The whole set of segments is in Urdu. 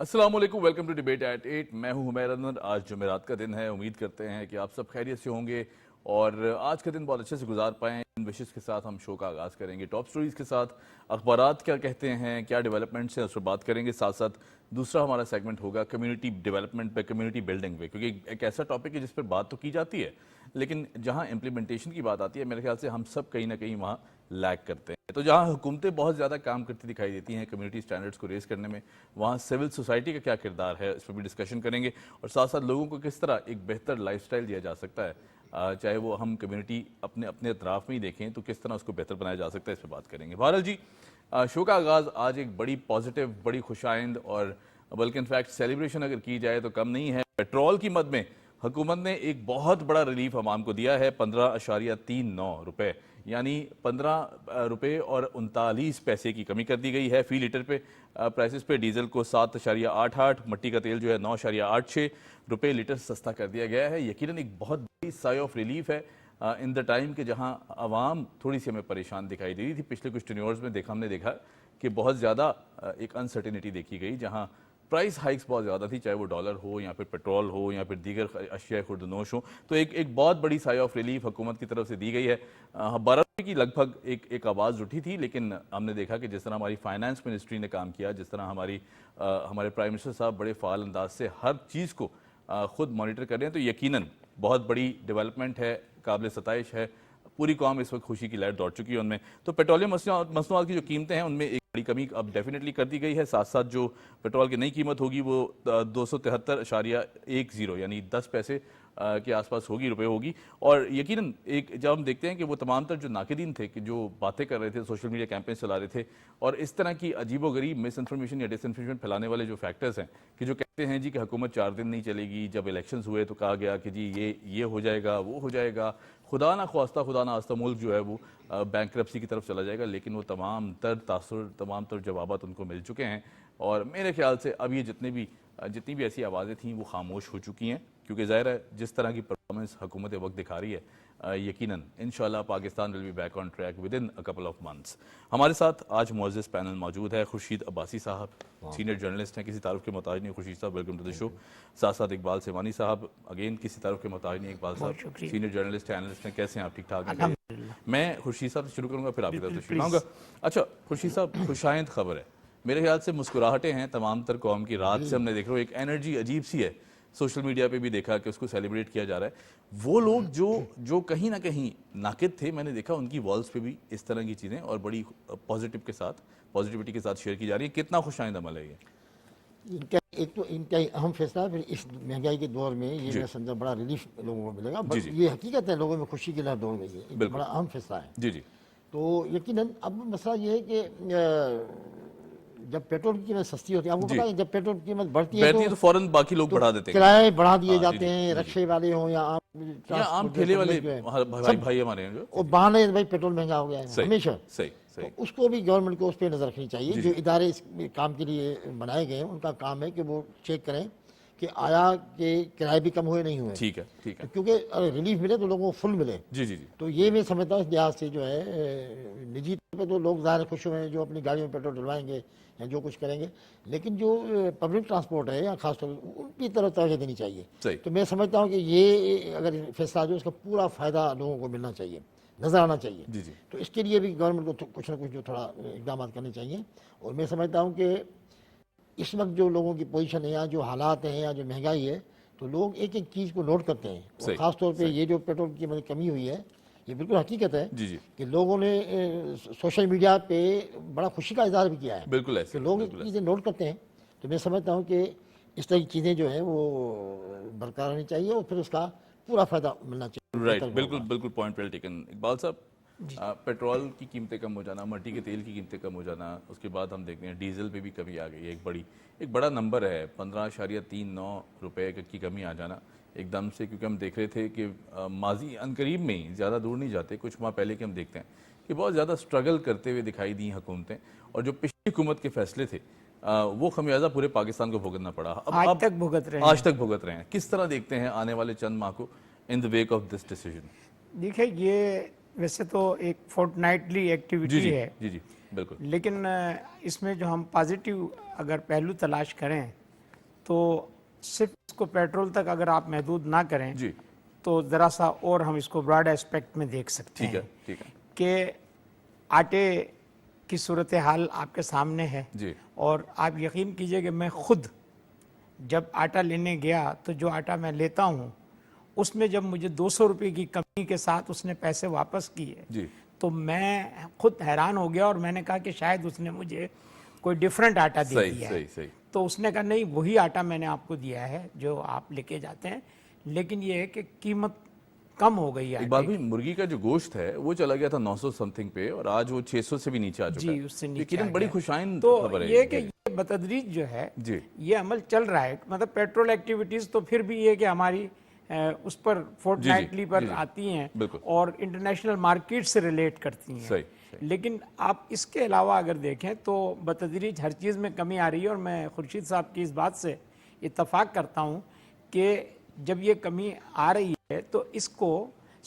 السلام علیکم، ویلکم ٹو ڈیبیٹ ایٹ 8. میں ہوں حمیر انور. آج جمعرات کا دن ہے. امید کرتے ہیں کہ آپ سب خیریت سے ہوں گے اور آج کا دن بہت اچھے سے گزار پائیں. ان وشز کے ساتھ ہم شو کا آغاز کریں گے ٹاپ سٹوریز کے ساتھ. اخبارات کیا کہتے ہیں، کیا ڈیولپمنٹس ہیں، اس پر بات کریں گے. ساتھ ساتھ دوسرا ہمارا سیگمنٹ ہوگا کمیونٹی ڈیولپمنٹ پہ، کمیونٹی بلڈنگ پہ، کیونکہ ایک ایسا ٹاپک ہے جس پر بات تو کی جاتی ہے لیکن جہاں امپلیمنٹیشن کی بات آتی ہے میرے خیال سے ہم سب کہیں نہ کہیں وہاں لیک کرتے ہیں. تو جہاں حکومتیں بہت زیادہ کام کرتی دکھائی دیتی ہیں کمیونٹی سٹینڈرڈز کو ریز کرنے میں، وہاں سول سوسائٹی کا کیا کردار ہے اس پر بھی ڈسکشن کریں گے. اور ساتھ ساتھ لوگوں کو کس طرح ایک بہتر لائف سٹائل دیا جا سکتا ہے، چاہے وہ ہم کمیونٹی اپنے اطراف میں ہی دیکھیں تو کس طرح اس کو بہتر بنایا جا سکتا ہے، اس پہ بات کریں گے. بہرحال جی، شو کا آغاز آج ایک بڑی پازیٹیو، بڑی خوشائند اور بلکہ انفیکٹ سیلیبریشن اگر کی جائے تو کم نہیں ہے. پیٹرول کی مد میں حکومت نے ایک بہت بڑا ریلیف عوام کو دیا ہے. 15.39 روپے، یعنی 15 روپے اور 39 پیسے کی کمی کر دی گئی ہے فی لیٹر پہ. پرائسز پہ ڈیزل کو 7.88، مٹی کا تیل جو ہے 9.86 روپے لیٹر سستا کر دیا گیا ہے. یقیناً ایک بہت بڑی سائے آف ریلیف ہے ان دا ٹائم کہ جہاں عوام تھوڑی سی ہمیں پریشان دکھائی دی رہی تھی. پچھلے کچھ ٹینیورز میں ہم نے دیکھا کہ بہت زیادہ ایک انسرٹینٹی دیکھی گئی، جہاں پرائس ہائکس بہت زیادہ تھی، چاہے وہ ڈالر ہو یا پھر پیٹرول ہو یا پھر دیگر اشیاء خوردنوش ہوں. تو ایک بہت بڑی سائے آف ریلیف حکومت کی طرف سے دی گئی ہے. 12 روپے کی لگ بھگ ایک آواز اٹھی تھی، لیکن ہم نے دیکھا کہ جس طرح ہماری فائنانس منسٹری نے کام کیا، جس طرح ہمارے پرائم منسٹر صاحب بڑے فعال انداز سے ہر چیز کو خود مانیٹر کر رہے ہیں، تو یقیناً بہت بڑی ڈیولپمنٹ ہے، قابل ستائش ہے. پوری قوم اس وقت خوشی کی لہر دوڑ چکی ہے ان میں. تو پیٹرولیم مصنوعات کی جو قیمتیں ہیں ان میں ایک بڑی کمی اب ڈیفینیٹلی کر دی گئی ہے. ساتھ ساتھ جو پیٹرول کی نئی قیمت ہوگی وہ 273.10 یعنی 10 پیسے کے آس پاس روپے ہوگی. اور یقیناً جب ہم دیکھتے ہیں کہ وہ تمام تر جو ناقدین تھے کہ جو باتیں کر رہے تھے، سوشل میڈیا کیمپین چلا رہے تھے اور اس طرح کی عجیب و غریب مس انفارمیشن یا ڈس انفارمیشن پھیلانے والے جو فیکٹرز ہیں کہ جو کہتے ہیں جی کہ حکومت 4 دن نہیں چلے گی، جب الیکشنز ہوئے تو کہا گیا کہ جی یہ ہو جائے گا، وہ ہو جائے گا، خدا نہ خواستہ خدا نہ آستہ ملک جو ہے وہ بینکرپسی کی طرف چلا جائے گا. لیکن وہ تمام تر تاثر، تمام تر جوابات ان کو مل چکے ہیں اور میرے خیال سے اب یہ جتنی بھی ایسی آوازیں تھیں وہ خاموش ہو چکی ہیں، کیونکہ ظاہر ہے جس طرح کی پرفارمنس حکومت وقت دکھا رہی ہے یقیناً انشاءاللہ Pakistan will be back on track within a couple of months. ہمارے ساتھ آج معزز پینل موجود ہے. خورشید عباسی صاحب سینئر جرنلسٹ ہیں، کسی تعارف کے محتاج نہیں. خورشید صاحب ویلکم ٹو دی شو. ساتھ ساتھ اقبال سیوانی صاحب اگین کسی تعارف کے محتاج نہیں. اقبال صاحب سینئر جرنلسٹ ہیں، اینالسٹ ہیں. کیسے ہیں آپ؟ ٹھیک ٹھاک ہیں؟ میں خورشید صاحب سے شروع کروں گا پھر آپ کی طرف سے شروع آؤں گا. اچھا خورشید صاحب، خوشائند خبر ہے میرے خیال سے. مسکراہٹیں ہیں تمام تر قوم کی. رات سے ہم نے دیکھ رہے ہو ایک انرجی عجیب سی ہے، سوشل میڈیا پہ بھی دیکھا کہ اس کو سیلیبریٹ کیا جا رہا ہے. وہ لوگ جو کہیں نہ کہیں ناقد تھے، میں نے دیکھا ان کی والز پہ بھی اس طرح کی چیزیں اور بڑی پازیٹیوٹی کے ساتھ شیئر کی جا رہی ہے. کتنا خوشائند عمل ہے یہ؟ ایک تو انتہائی اہم فیصلہ ہے. پھر اس مہنگائی کے دور میں یہ میں سمجھا بڑا ریلیف لوگوں کو ملے گا. بس یہ حقیقت ہے لوگوں میں خوشی کی لہر دوڑ گئی ہے. ایک بڑا اہم فیصلہ ہے. جی جی. تو یقیناً اب مسئلہ یہ ہے کہ جب پیٹرول کی قیمت سستی ہوتی ہے، آپ کو پتا ہے جب پیٹرول کی قیمت بڑھتی ہے تو فوراً باقی لوگ بڑھا دیتے ہیں، کرائے بڑھا دیے جاتے ہیں. رکشے والے ہوں یا عام ٹھیلے والے بھائی ہمارے ہیں جو بہانے بھائی پیٹرول مہنگا ہو گیا ہے ہمیشہ. صحیح. تو اس کو بھی گورنمنٹ کو اس پہ نظر رکھنی چاہیے. جو ادارے اس کام کے لیے بنائے گئے ہیں ان کا کام ہے کہ وہ چیک کریں کہ آیا کہ کرائے بھی کم ہوئے نہیں ہوئے. ٹھیک ہے. کیونکہ ریلیف ملے تو لوگوں کو فل ملے. جی. تو یہ میں سمجھتا ہوں اس لحاظ سے جو ہے نجی طور پہ تو لوگ ظاہر خوش ہوئے ہیں جو اپنی گاڑیوں میں پیٹرول ڈلوائیں گے یا جو کچھ کریں گے، لیکن جو پبلک ٹرانسپورٹ ہے یا خاص طور ان کی طرف توجہ دینی چاہیے. تو میں سمجھتا ہوں کہ یہ اگر فیصلہ جو اس کا پورا فائدہ لوگوں کو ملنا چاہیے، نظر آنا چاہیے. تو اس کے لیے بھی گورنمنٹ کو کچھ نہ کچھ جو تھوڑا اقدامات کرنے چاہیے. اور میں سمجھتا ہوں کہ اس وقت جو لوگوں کی پوزیشن ہے یا جو حالات ہیں یا جو مہنگائی ہے تو لوگ ایک ایک چیز کو نوٹ کرتے ہیں. اور خاص طور پہ یہ جو پیٹرول کی کمی ہوئی ہے یہ بالکل حقیقت ہے کہ لوگوں نے سوشل میڈیا پہ بڑا خوشی کا اظہار بھی کیا ہے. بالکل ایسے لوگ چیزیں نوٹ کرتے ہیں. تو میں سمجھتا ہوں کہ اس طرح کی چیزیں جو ہیں وہ برقرار ہونی چاہیے اور پھر اس کا پورا فائدہ ملنا چاہیے. رائٹ، بالکل پوائنٹ ویل ٹیکن. اقبال صاحب، پیٹرول کی قیمتیں کم ہو جانا، مٹی کے تیل کی قیمتیں کم ہو جانا، اس کے بعد ہم دیکھتے ہیں ڈیزل پہ بھی کمی آ گئی ہے. ایک بڑا نمبر ہے 15.39 روپے کی کمی آ جانا ایک دم سے. کیونکہ ہم دیکھ رہے تھے کہ ماضی عنقریب میں ہی، زیادہ دور نہیں جاتے، کچھ ماہ پہلے کے ہم دیکھتے ہیں کہ بہت زیادہ سٹرگل کرتے ہوئے دکھائی دیں حکومتیں، اور جو پچھلی حکومت کے فیصلے تھے وہ خمیازہ پورے پاکستان کو بھگتنا پڑا. آج تک بھگت رہے ہیں. کس طرح دیکھتے ہیں آنے والے چند ماہ کو ان دی ویک آف دس ڈیسیژن؟ دیکھیں یہ ویسے تو ایک فورٹ نائٹلی ایکٹیویٹی ہے. جی بالکل. لیکن اس میں جو ہم پازیٹیو اگر پہلو تلاش کریں تو صرف اس کو پیٹرول تک اگر آپ محدود نہ کریں جی تو ذرا سا اور ہم اس کو براڈ اسپیکٹ میں دیکھ سکتے ٹھیک ہے ہیں ٹھیک ہے کہ آٹے کی صورتحال آپ کے سامنے ہے. جی اور آپ یقین کیجئے کہ میں خود جب آٹا لینے گیا تو جو آٹا میں لیتا ہوں اس میں جب مجھے 200 روپے کی کمی کے ساتھ اس نے پیسے واپس کیے جی تو میں خود حیران ہو گیا اور میں نے کہا کہ شاید اس نے مجھے کوئی ڈیفرنٹ آٹا دے صحیح دیا ہے. صحیح صحیح تو اس نے کہا نہیں وہی آٹا میں نے آپ کو دیا ہے جو آپ لے کے جاتے ہیں, لیکن یہ ہے کہ قیمت کم ہو گئی ہے. اقبال بھائی مرغی کا جو گوشت ہے وہ چلا گیا تھا 900 سم تھنگ پہ اور آج وہ 600 سے بھی نیچے آ چکا ہے. جی اس سے نیچے یقیناً آ بڑی گیا. خوشائند تو خبر ہے یہ کہ یہ بتدریج جو ہے جی یہ عمل چل رہا ہے. مطلب پیٹرول ایکٹیویٹیز تو پھر بھی یہ کہ ہماری اس پر فورٹ نائٹلی پر آتی ہیں بالکل اور انٹرنیشنل مارکیٹ سے ریلیٹ کرتی ہیں. صحیح صحیح لیکن آپ اس کے علاوہ اگر دیکھیں تو بتدریج ہر چیز میں کمی آ رہی ہے. اور میں خورشید صاحب کی اس بات سے اتفاق کرتا ہوں کہ جب یہ کمی آ رہی ہے تو اس کو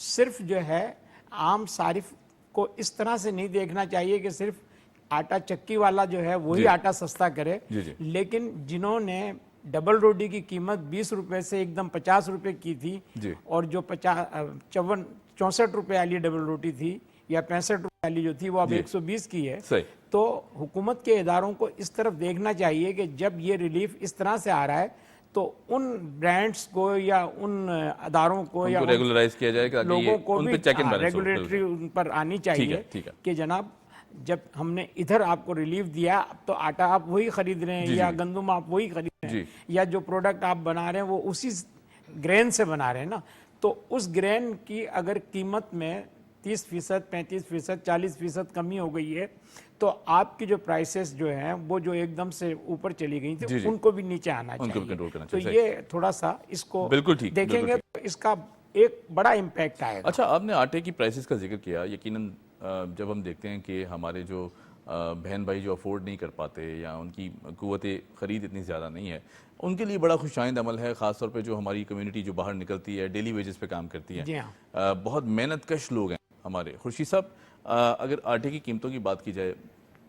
صرف جو ہے عام صارف کو اس طرح سے نہیں دیکھنا چاہیے کہ صرف آٹا چکی والا جو ہے وہی آٹا سستا کرے. لیکن جنہوں نے ڈبل روٹی کی قیمت 20 روپے سے ایک دم 50 روپے کی تھی اور جو 64 روپے والی ڈبل روٹی تھی یا 65 روپے والی جو تھی وہ اب 120 کی ہے. تو حکومت کے اداروں کو اس طرف دیکھنا چاہیے کہ جب یہ ریلیف اس طرح سے آ رہا ہے تو ان برانڈز کو یا ان اداروں کو یا ریگولرائز کیا جائے کہ لوگوں کو ان بھی پہ چیک اینڈ بیلنس ہو. ریگولیٹری ان پر آنی چاہیے کہ جناب جب ہم نے ادھر آپ کو ریلیف دیا اب تو آٹا آپ وہی خرید رہے ہیں یا گندم آپ وہی خرید رہے ہیں یا جو پروڈکٹ آپ بنا رہے ہیں وہ اسی گرین سے بنا رہے ہیں نا. تو اس گرین کی اگر قیمت میں 30%, 35%, 40% کمی ہو گئی ہے تو آپ کی جو پرائسز جو ہیں وہ جو ایک دم سے اوپر چلی گئی تھی ان کو بھی نیچے آنا چاہیے. تو یہ تھوڑا سا اس کو دیکھیں گے تو اس کا ایک بڑا امپیکٹ آئے گا. اچھا آپ نے آٹے کی پرائسز کا ذکر کیا. یقیناً جب ہم دیکھتے ہیں کہ ہمارے جو بہن بھائی جو افورڈ نہیں کر پاتے یا ان کی قوت خرید اتنی زیادہ نہیں ہے ان کے لیے بڑا خوشائند عمل ہے, خاص طور پہ جو ہماری کمیونٹی جو باہر نکلتی ہے ڈیلی ویجز پہ کام کرتی ہے. بہت محنت کش لوگ ہیں ہمارے. خورشید صاحب اگر آٹے کی قیمتوں کی بات کی جائے,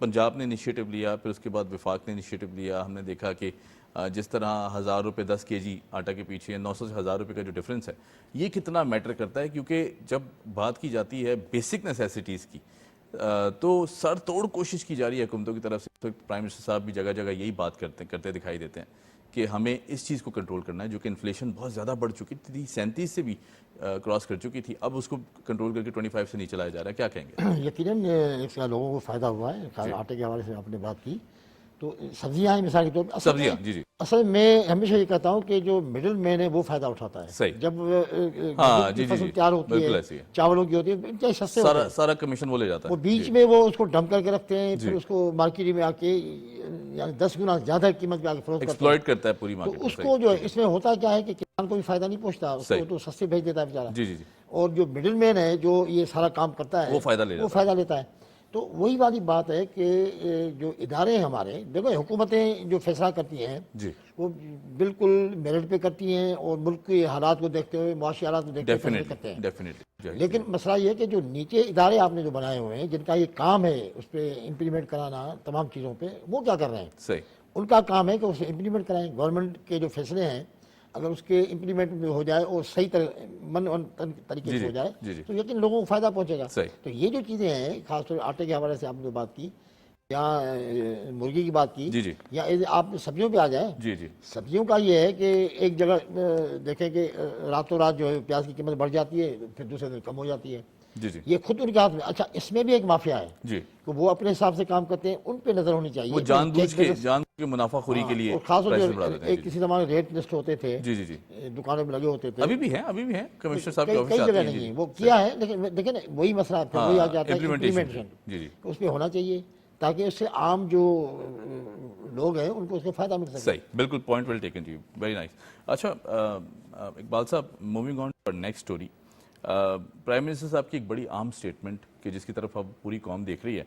پنجاب نے انیشیٹو لیا, پھر اس کے بعد وفاق نے انیشیٹو لیا. ہم نے دیکھا کہ جس طرح 1000 روپے 10 kg آٹا کے پیچھے 900 سے 1000 روپے کا جو ڈفرینس ہے یہ کتنا میٹر کرتا ہے, کیونکہ جب بات کی جاتی ہے بیسک نیسیسٹیز کی تو سر توڑ کوشش کی جا رہی ہے حکومتوں کی طرف سے. اس وقت پرائم منسٹر صاحب بھی جگہ جگہ یہی بات کرتے دکھائی دیتے ہیں کہ ہمیں اس چیز کو کنٹرول کرنا ہے, جو کہ انفلیشن بہت زیادہ بڑھ چکی تھی, 37 سے بھی کراس کر چکی تھی, اب اس کو کنٹرول کر کے 25 سے نیچے لایا جا رہا ہے. کیا کہیں گے؟ یقیناً اس کا لوگوں کو فائدہ ہوا ہے. آٹے کے حوالے سے آپ نے بات کی تو سبزیاں ہیں مثال کے طور پر. سبزیاں اصل میں ہمیشہ یہ کہتا ہوں کہ جو مڈل مین ہے وہ فائدہ اٹھاتا ہے. جب فصل تیار ہوتی ہے چاولوں کی ہوتی ہے انتہائی سستے ہوتے ہیں, سارا کمیشن وہ لے جاتا ہے. وہ بیچ میں وہ اس کو ڈمپ کر کے رکھتے ہیں, پھر اس کو مارکیٹ میں آ کے یعنی 10 گنا زیادہ قیمت پہ آ کے فروخت ایکسپلائٹ کرتا ہے پوری مارکیٹ. تو اس کو جو اس میں ہوتا کیا ہے کہ کسان کو بھی فائدہ نہیں پہنچتا, اس کو تو سستے بھیج دیتا ہے بیچارہ. اور جو مڈل مین ہے جو یہ سارا کام کرتا ہے وہ فائدہ لیتا ہے. تو وہی والی بات ہے کہ جو ادارے ہیں ہمارے, دیکھو حکومتیں جو فیصلہ کرتی ہیں وہ بالکل میرٹ پہ کرتی ہیں اور ملک کے حالات کو دیکھتے ہوئے, معاشی حالات کو دیکھتے ہوئے فیصلے کرتے ہیں. لیکن مسئلہ یہ ہے کہ جو نیچے ادارے آپ نے جو بنائے ہوئے ہیں جن کا یہ کام ہے اس پہ امپلیمنٹ کرانا تمام چیزوں پہ, وہ کیا کر رہے ہیں؟ ان کا کام ہے کہ اسے امپلیمنٹ کرائیں. گورنمنٹ کے جو فیصلے ہیں اگر اس کے امپلیمنٹ ہو جائے اور صحیح طریقے سے ہو جائے تو یقین لوگوں کو فائدہ پہنچے گا. تو یہ جو چیزیں ہیں خاص طور آٹے کے حوالے سے آپ نے بات کی یا مرغی کی بات کی یا آپ سبزیوں پہ آ جائیں, سبزیوں کا یہ ہے کہ ایک جگہ دیکھیں کہ راتوں رات جو ہے پیاز کی قیمت بڑھ جاتی ہے, پھر دوسرے دن کم ہو جاتی ہے. یہ خود ان کے ہاتھ میں. اچھا اس میں بھی ایک مافیا ہے کہ وہ اپنے حساب سے کام کرتے ہیں, ان پہ نظر ہونی چاہیے. وہ جان بوجھ کے منافع خوری کے لیے خاص طور سے کسی زمانے ریٹ لسٹ ہوتے تھے, دکانوں میں لگے ہوتے تھے, ابھی بھی ہیں کمشنر صاحب کے کئی جگہ نہیں, وہ کیا ہے. لیکن دیکھیں نا وہی مسئلہ پھر وہی آ جاتا ہے امپلیمنٹیشن. اس پہ ہونا چاہیے تاکہ اس سے عام جو لوگ ہیں ان کو اس کا فائدہ مل سکے. صحیح, بالکل پوائنٹ ویل ٹیکن جی, ویری نائس. اچھا اقبال صاحب, moving on to next story. Prime minister صاحب کی ایک بڑی عام سٹیٹمنٹ کہ جس کی طرف اب پوری قوم دیکھ رہی ہے,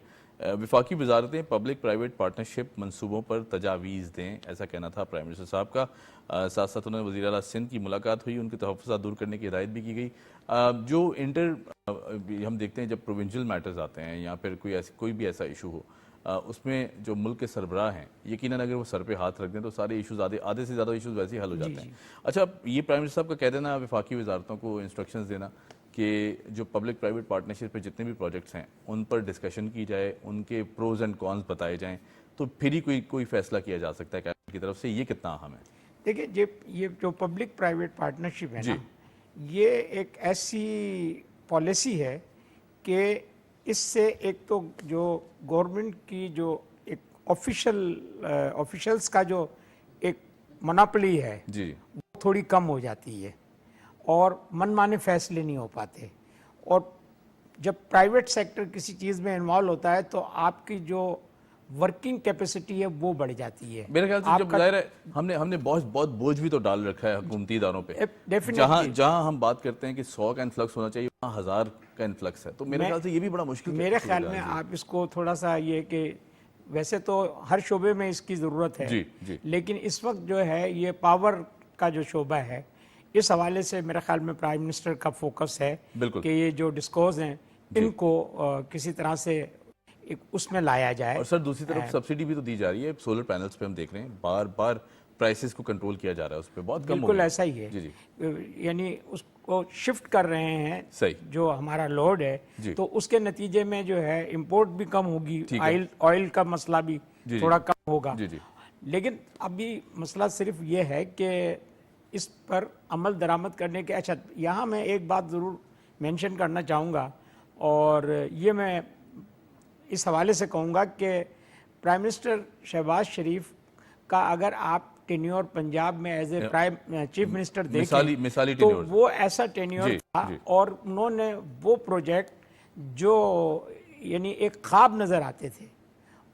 وفاقی وزارتیں پبلک پرائیویٹ پارٹنرشپ منصوبوں پر تجاویز دیں, ایسا کہنا تھا پرائم منسٹر صاحب کا. ساتھ ساتھ انہوں نے وزیر اعلیٰ سندھ کی ملاقات ہوئی, ان کے تحفظات دور کرنے کی ہدایت بھی کی گئی. جو ہم دیکھتے ہیں جب پروونشل میٹرز آتے ہیں یا پھر کوئی بھی ایسا ایشو ہو اس میں جو ملک کے سربراہ ہیں یقیناً اگر وہ سر پہ ہاتھ رکھ دیں تو سارے ایشوز آدھے سے زیادہ ایشوز ویسے ہی حل ہو جاتے ہیں. اچھا یہ پرائم منسٹر صاحب کا کہہ دینا وفاقی وزارتوں کو انسٹرکشنز دینا کہ جو پبلک پرائیویٹ پارٹنرشپ پہ جتنے بھی پروجیکٹس ہیں ان پر ڈسکشن کی جائے, ان کے پروز اینڈ کونز بتائے جائیں, تو پھر ہی کوئی فیصلہ کیا جا سکتا ہے کیبنٹ کی طرف سے. یہ کتنا اہم ہے؟ دیکھیں یہ جو پبلک پرائیویٹ پارٹنرشپ ہے نا, یہ ایک ایسی پالیسی ہے کہ اس سے ایک تو جو گورنمنٹ کی جو ایک آفیشلز کا جو ایک مناپلی ہے وہ تھوڑی کم ہو جاتی ہے اور من مانے فیصلے نہیں ہو پاتے. اور جب پرائیویٹ سیکٹر کسی چیز میں انوالو ہوتا ہے تو آپ کی جو ورکنگ کیپیسٹی ہے وہ بڑھ جاتی ہے. میرے خیال سے جب ظاہر ہے ہم نے بہت بوجھ بھی تو ڈال رکھا ہے حکومتی اداروں پہ. جہاں ہم بات کرتے ہیں کہ 100 کا انفلکس ہونا چاہیے وہاں 1000 کا انفلکس ہے, تو میرے خیال سے یہ بھی بڑا مشکل ہے. میرے خیال میں آپ اس کو تھوڑا سا یہ کہ ویسے تو ہر شعبے میں اس کی ضرورت ہے, لیکن اس وقت جو ہے یہ پاور کا جو شعبہ ہے اس حوالے سے میرے خیال میں پرائم منسٹر کا فوکس ہے کہ یہ جو ڈسکوز ہیں ان کو کسی طرح سے اس میں لایا جائے. اور سر دوسری طرف سبسڈی بھی تو دی جا رہی ہے سولر پینلز پہ, ہم دیکھ رہے ہیں بار بار پرائسز کو کنٹرول کیا جا رہا ہے اس پہ, بہت کم. بالکل ایسا ہی ہے, یعنی اس کو شفٹ کر رہے ہیں جو ہمارا لوڈ ہے, تو اس کے نتیجے میں جو ہے امپورٹ بھی کم ہوگی, آئل کا مسئلہ بھی تھوڑا کم ہوگا. لیکن ابھی مسئلہ صرف یہ ہے کہ اس پر عمل درآمد کرنے کے. اچھا یہاں میں ایک بات ضرور مینشن کرنا چاہوں گا, اور یہ میں اس حوالے سے کہوں گا کہ پرائم منسٹر شہباز شریف کا اگر آپ ٹینیور پنجاب میں ایز اے چیف منسٹر دیکھیں تو وہ ایسا ٹینیور تھا, اور انہوں نے وہ پروجیکٹ جو یعنی ایک خواب نظر آتے تھے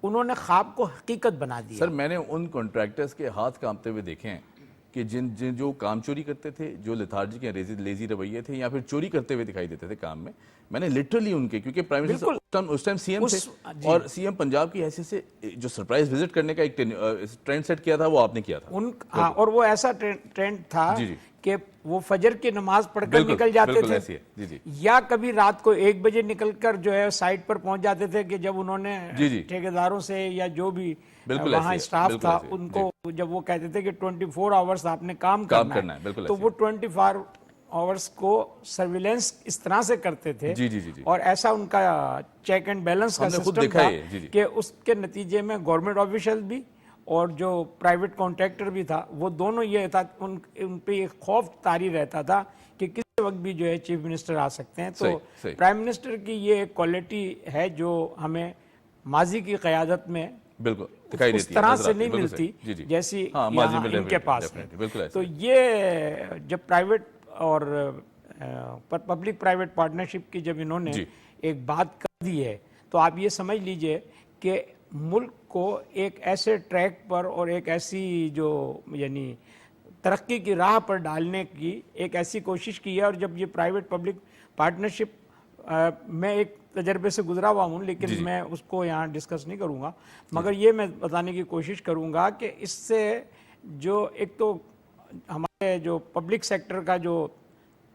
انہوں نے خواب کو حقیقت بنا دیا. سر میں نے ان کنٹریکٹرز کے ہاتھ کانپتے ہوئے دیکھے ہیں کہ جو کام چوری کرتے تھے, جو لیتھارجک یا لیزی رویے تھے یا پھر چوری کرتے ہوئے دکھائی دیتے تھے کام میں نے لٹرلی ان کے, کیونکہ پرائم منسٹر اس ٹائم سی ایم تھے اور سی ایم پنجاب کی حیثیت سے جو سرپرائز وزٹ کرنے کا ایک ٹرینڈ سیٹ کیا تھا وہ آپ نے کیا تھا. اور وہ ایسا ٹرینڈ تھا کہ وہ فجر کی نماز پڑھ کر نکل جاتے تھے, یا کبھی رات کو 1 بجے نکل کر جو ہے سائٹ پر پہنچ جاتے تھے کہ جب انہوں نے ٹھیکیداروں سے یا جو بھی وہاں اسٹاف تھا ان کو جب وہ کہتے تھے کہ 24 آورز آپ نے کام کرنا ہے, تو وہ 24 آورز کو سرویلنس اس طرح سے کرتے تھے اور ایسا ان کا چیک اینڈ بیلنس کا سسٹم تھا کہ اس کے نتیجے میں گورنمنٹ آفیشل بھی اور جو پرائیویٹ کانٹریکٹر بھی تھا وہ دونوں یہ تھا ان پہ ایک خوف طاری رہتا تھا کہ کسی وقت بھی جو ہے چیف منسٹر آ سکتے ہیں. تو پرائم منسٹر کی یہ ایک کوالٹی ہے جو ہمیں ماضی کی قیادت میں بالکل اس طرح سے نہیں ملتی جیسی یہاں ان کے پاس ہے. تو یہ جب پرائیویٹ اور پبلک پرائیویٹ پارٹنرشپ کی جب انہوں نے ایک بات کر دی ہے تو آپ یہ سمجھ لیجئے کہ ملک کو ایک ایسے ٹریک پر اور ایک ایسی جو یعنی ترقی کی راہ پر ڈالنے کی ایک ایسی کوشش کی ہے. اور جب یہ پرائیویٹ پبلک پارٹنرشپ میں ایک تجربے سے گزرا ہوا ہوں, لیکن میں اس کو یہاں ڈسکس نہیں کروں گا, مگر یہ میں بتانے کی کوشش کروں گا کہ اس سے جو ایک تو ہمارے جو پبلک سیکٹر کا جو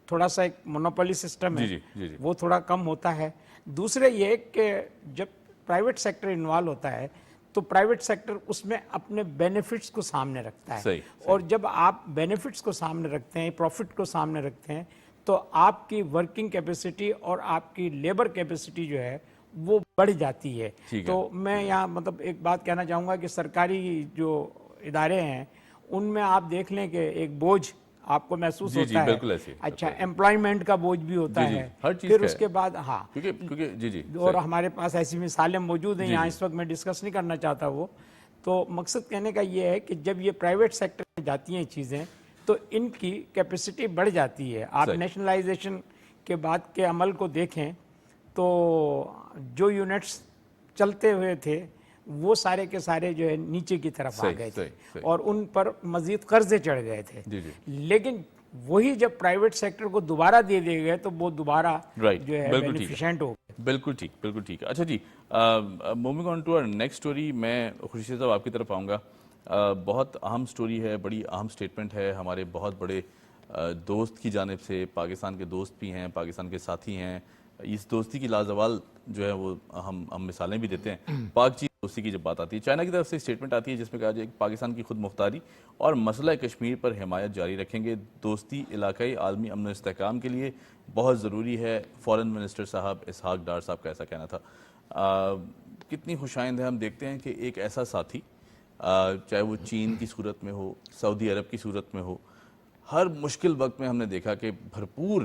تھوڑا سا ایک مونوپولی سسٹم ہے وہ تھوڑا کم ہوتا ہے. دوسرے یہ کہ جب پرائیویٹ سیکٹر انوالو ہوتا ہے تو پرائیویٹ سیکٹر اس میں اپنے بینیفٹس کو سامنے رکھتا ہے, اور جب آپ بینیفٹس کو سامنے رکھتے ہیں, پروفٹ کو سامنے رکھتے ہیں, تو آپ کی ورکنگ کیپیسٹی اور آپ کی لیبر کیپیسٹی جو ہے وہ بڑھ جاتی ہے. تو میں یہاں مطلب ایک بات کہنا چاہوں گا کہ سرکاری جو ادارے ہیں ان میں آپ دیکھ لیں کہ ایک بوجھ آپ کو محسوس ہوتا ہے. اچھا امپلائمنٹ کا بوجھ بھی ہوتا ہے, پھر اس کے بعد اور ہمارے پاس ایسی مثالیں موجود ہیں, یہاں اس وقت میں ڈسکس نہیں کرنا چاہتا وہ. تو مقصد کہنے کا یہ ہے کہ جب یہ پرائیویٹ سیکٹر میں جاتی ہیں چیزیں تو ان کی کیپیسٹی بڑھ جاتی ہے. آپ نیشنلائزیشن کے بعد کے عمل کو دیکھیں تو جو یونٹس چلتے ہوئے تھے وہ سارے کے سارے جو ہے نیچے کی طرف آ گئے تھے اور ان پر مزید قرضے چڑھ گئے تھے. لیکن وہی جب پرائیویٹ سیکٹر کو دوبارہ دے دیے گئے تو وہ دوبارہ جو ہے بینیفیشنٹ ہو گئے. بالکل ٹھیک. اچھا جی, moving on to our next story, میں خورشید صاحب آپ کی طرف آؤں گا. بہت اہم اسٹوری ہے, بڑی اہم اسٹیٹمنٹ ہے ہمارے بہت بڑے دوست کی جانب سے. پاکستان کے دوست بھی ہیں, پاکستان کے ساتھی ہیں, اس دوستی کی لازوال جو ہے وہ ہم مثالیں بھی دیتے ہیں. پاک چین دوستی کی جب بات آتی ہے، چائنا کی طرف سے اسٹیٹمنٹ آتی ہے جس میں کہا جائے کہ پاکستان کی خود مختاری اور مسئلہ کشمیر پر حمایت جاری رکھیں گے. دوستی علاقائی عالمی امن و استحکام کے لیے بہت ضروری ہے. فارن منسٹر صاحب اسحاق ڈار صاحب کا ایسا کہنا تھا. کتنی خوشائند ہے، ہم دیکھتے ہیں کہ ایک ایسا ساتھی چاہے وہ چین کی صورت میں ہو، سعودی عرب کی صورت میں ہو، ہر مشکل وقت میں ہم نے دیکھا کہ بھرپور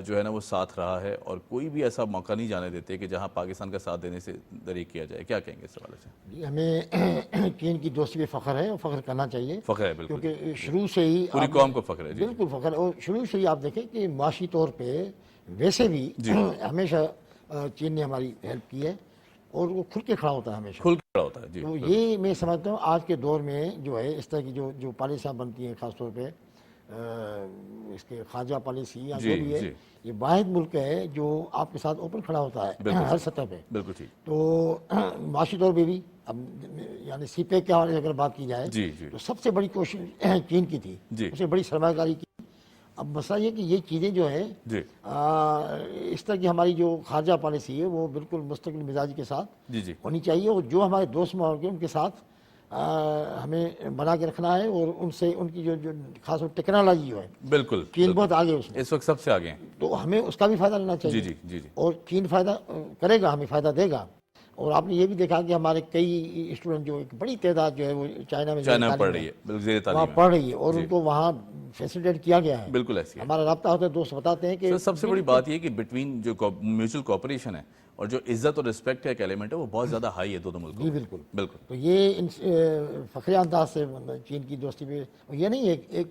جو ہے نا وہ ساتھ رہا ہے اور کوئی بھی ایسا موقع نہیں جانے دیتے کہ جہاں پاکستان کا ساتھ دینے سے دریغ کیا جائے. کیا کہیں گے اس حوالے سے؟ جی، ہمیں چین کی دوستی پہ فخر ہے اور فخر کرنا چاہیے، فخر ہے بالکل، کیونکہ شروع سے ہی پوری قوم کو فخر ہے. جی بالکل فخر ہے. اور شروع سے ہی آپ دیکھیں کہ معاشی طور پہ ویسے بھی ہمیشہ چین نے ہماری ہیلپ کی ہے اور وہ کھل کے کھڑا ہوتا ہے ہمیشہ. کھل کے کھڑا ہوتا ہے. جی تو یہ میں سمجھتا ہوں آج کے دور میں جو ہے اس طرح کی جو پالیسیاں بنتی ہیں، خاص طور پہ اس کے خارجہ پالیسی یا جو بھی ہے، یہ واحد ملک ہے جو آپ کے ساتھ اوپن کھڑا ہوتا ہے ہر سطح پہ. بالکل ٹھیک. تو معاشی طور پہ بھی اب یعنی سی پیک کے حوالے سے اگر بات کی جائے تو سب سے بڑی کوشش چین کی تھی، اس سے بڑی سرمایہ کاری کی. اب مسئلہ یہ کہ یہ چیزیں جو ہیں اس طرح کی ہماری جو خارجہ پالیسی ہے وہ بالکل مستقل مزاجی کے ساتھ ہونی چاہیے، اور جو ہمارے دوست ممالک ہیں ان کے ساتھ ہمیں بنا کے رکھنا ہے. اور ان سے ان کی جو خاص طور ٹیکنالوجی جو ہے، بالکل چین بہت آگے اس میں، اس وقت سب سے آگے ہیں، تو ہمیں اس کا بھی فائدہ لینا چاہیے. جی جی جی. اور چین فائدہ کرے گا، ہمیں فائدہ دے گا. اور آپ نے یہ بھی دیکھا کہ ہمارے کئی اسٹوڈنٹ جو ایک بڑی تعداد جو ہے وہ چائنا میں پڑھ رہی ہے، زیر تعلیم وہاں پڑھ رہی ہے اور ان کو وہاں فیسیلیٹیٹ کیا گیا ہے. بالکل ایسی ہے. ہمارا رابطہ ہوتا ہے، دوست بتاتے ہیں کہ سب سے بڑی بات یہ کہ بٹوین جو میوچل کوپریشن ہے اور جو عزت اور رسپیکٹ کا ایک ایلیمنٹ ہے وہ بہت زیادہ ہائی ہے دونوں ملکوں. جی بالکل بالکل. تو یہ فخری انداز سے چین کی دوستی پہ یہ نہیں ہے ایک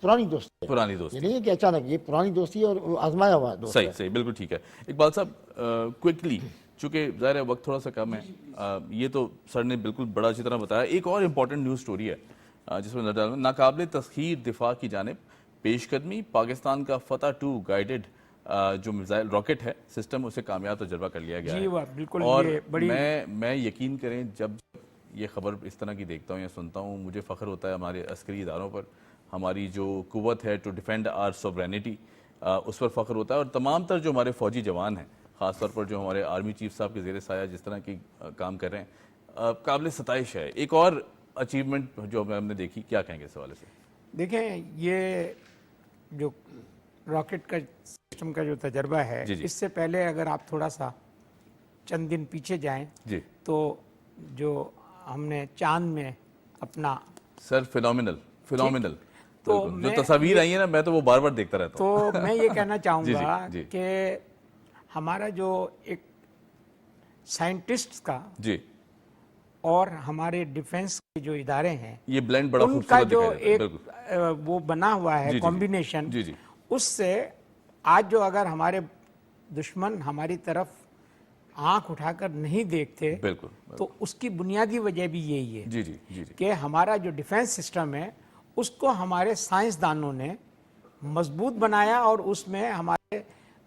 پرانی دوستی ہے، پرانی دوستی یہ نہیں ہے کہ اچانک، یہ پرانی دوستی اور آزمایا ہوا دوست ہے. صحیح بالکل ٹھیک ہے. اقبال صاحب کوئکلی، چونکہ ظاہر ہے وقت تھوڑا سا کم ہے، یہ تو سر نے بالکل بڑا اچھی طرح بتایا. ایک اور امپورٹنٹ نیوز سٹوری ہے جس میں ناقابل تسخیر دفاع کی جانب پیش قدمی. پاکستان کا فتح 2 گائیڈڈ جو میزائل راکٹ ہے سسٹم، اسے کامیاب تجربہ کر لیا گیا ہے. اور میں یقین کریں جب یہ خبر اس طرح کی دیکھتا ہوں یا سنتا ہوں، مجھے فخر ہوتا ہے ہمارے عسکری اداروں پر، ہماری جو قوت ہے ٹو ڈیفینڈ آر سوورینٹی، اس پر فخر ہوتا ہے. اور تمام تر جو ہمارے فوجی جوان ہیں، خاص طور پر جو ہمارے آرمی چیف صاحب کے زیر سایہ جس طرح کی کام کر رہے ہیں، قابل ستائش ہے. ایک اور اچیومنٹ جو ہم نے دیکھی، کیا کہیں گے اس حوالے سے؟ دیکھیں، یہ جو راکٹ کا سسٹم کا جو تجربہ ہے، اس سے پہلے اگر آپ تھوڑا سا چند دن پیچھے جائیں تو جو ہم نے چاند میں اپنا سر فینومینل تو جو تصاویر آئی ہیں نا، میں تو وہ بار بار دیکھتا رہتا ہوں. تو میں یہ کہنا چاہوں گا کہ ہمارا جو ایک سائنٹسٹ کا اور ہمارے ڈیفنس کے جو ادارے ہیں، یہ بلینڈ بڑا ان کا جو ایک وہ بنا ہوا ہے کمبینیشن، اس سے آج جو اگر ہمارے دشمن ہماری طرف آنکھ اٹھا کر نہیں دیکھتے تو اس کی بنیادی وجہ بھی یہی ہے کہ ہمارا جو ڈیفنس سسٹم ہے اس کو ہمارے سائنسدانوں نے مضبوط بنایا، اور اس میں ہمارے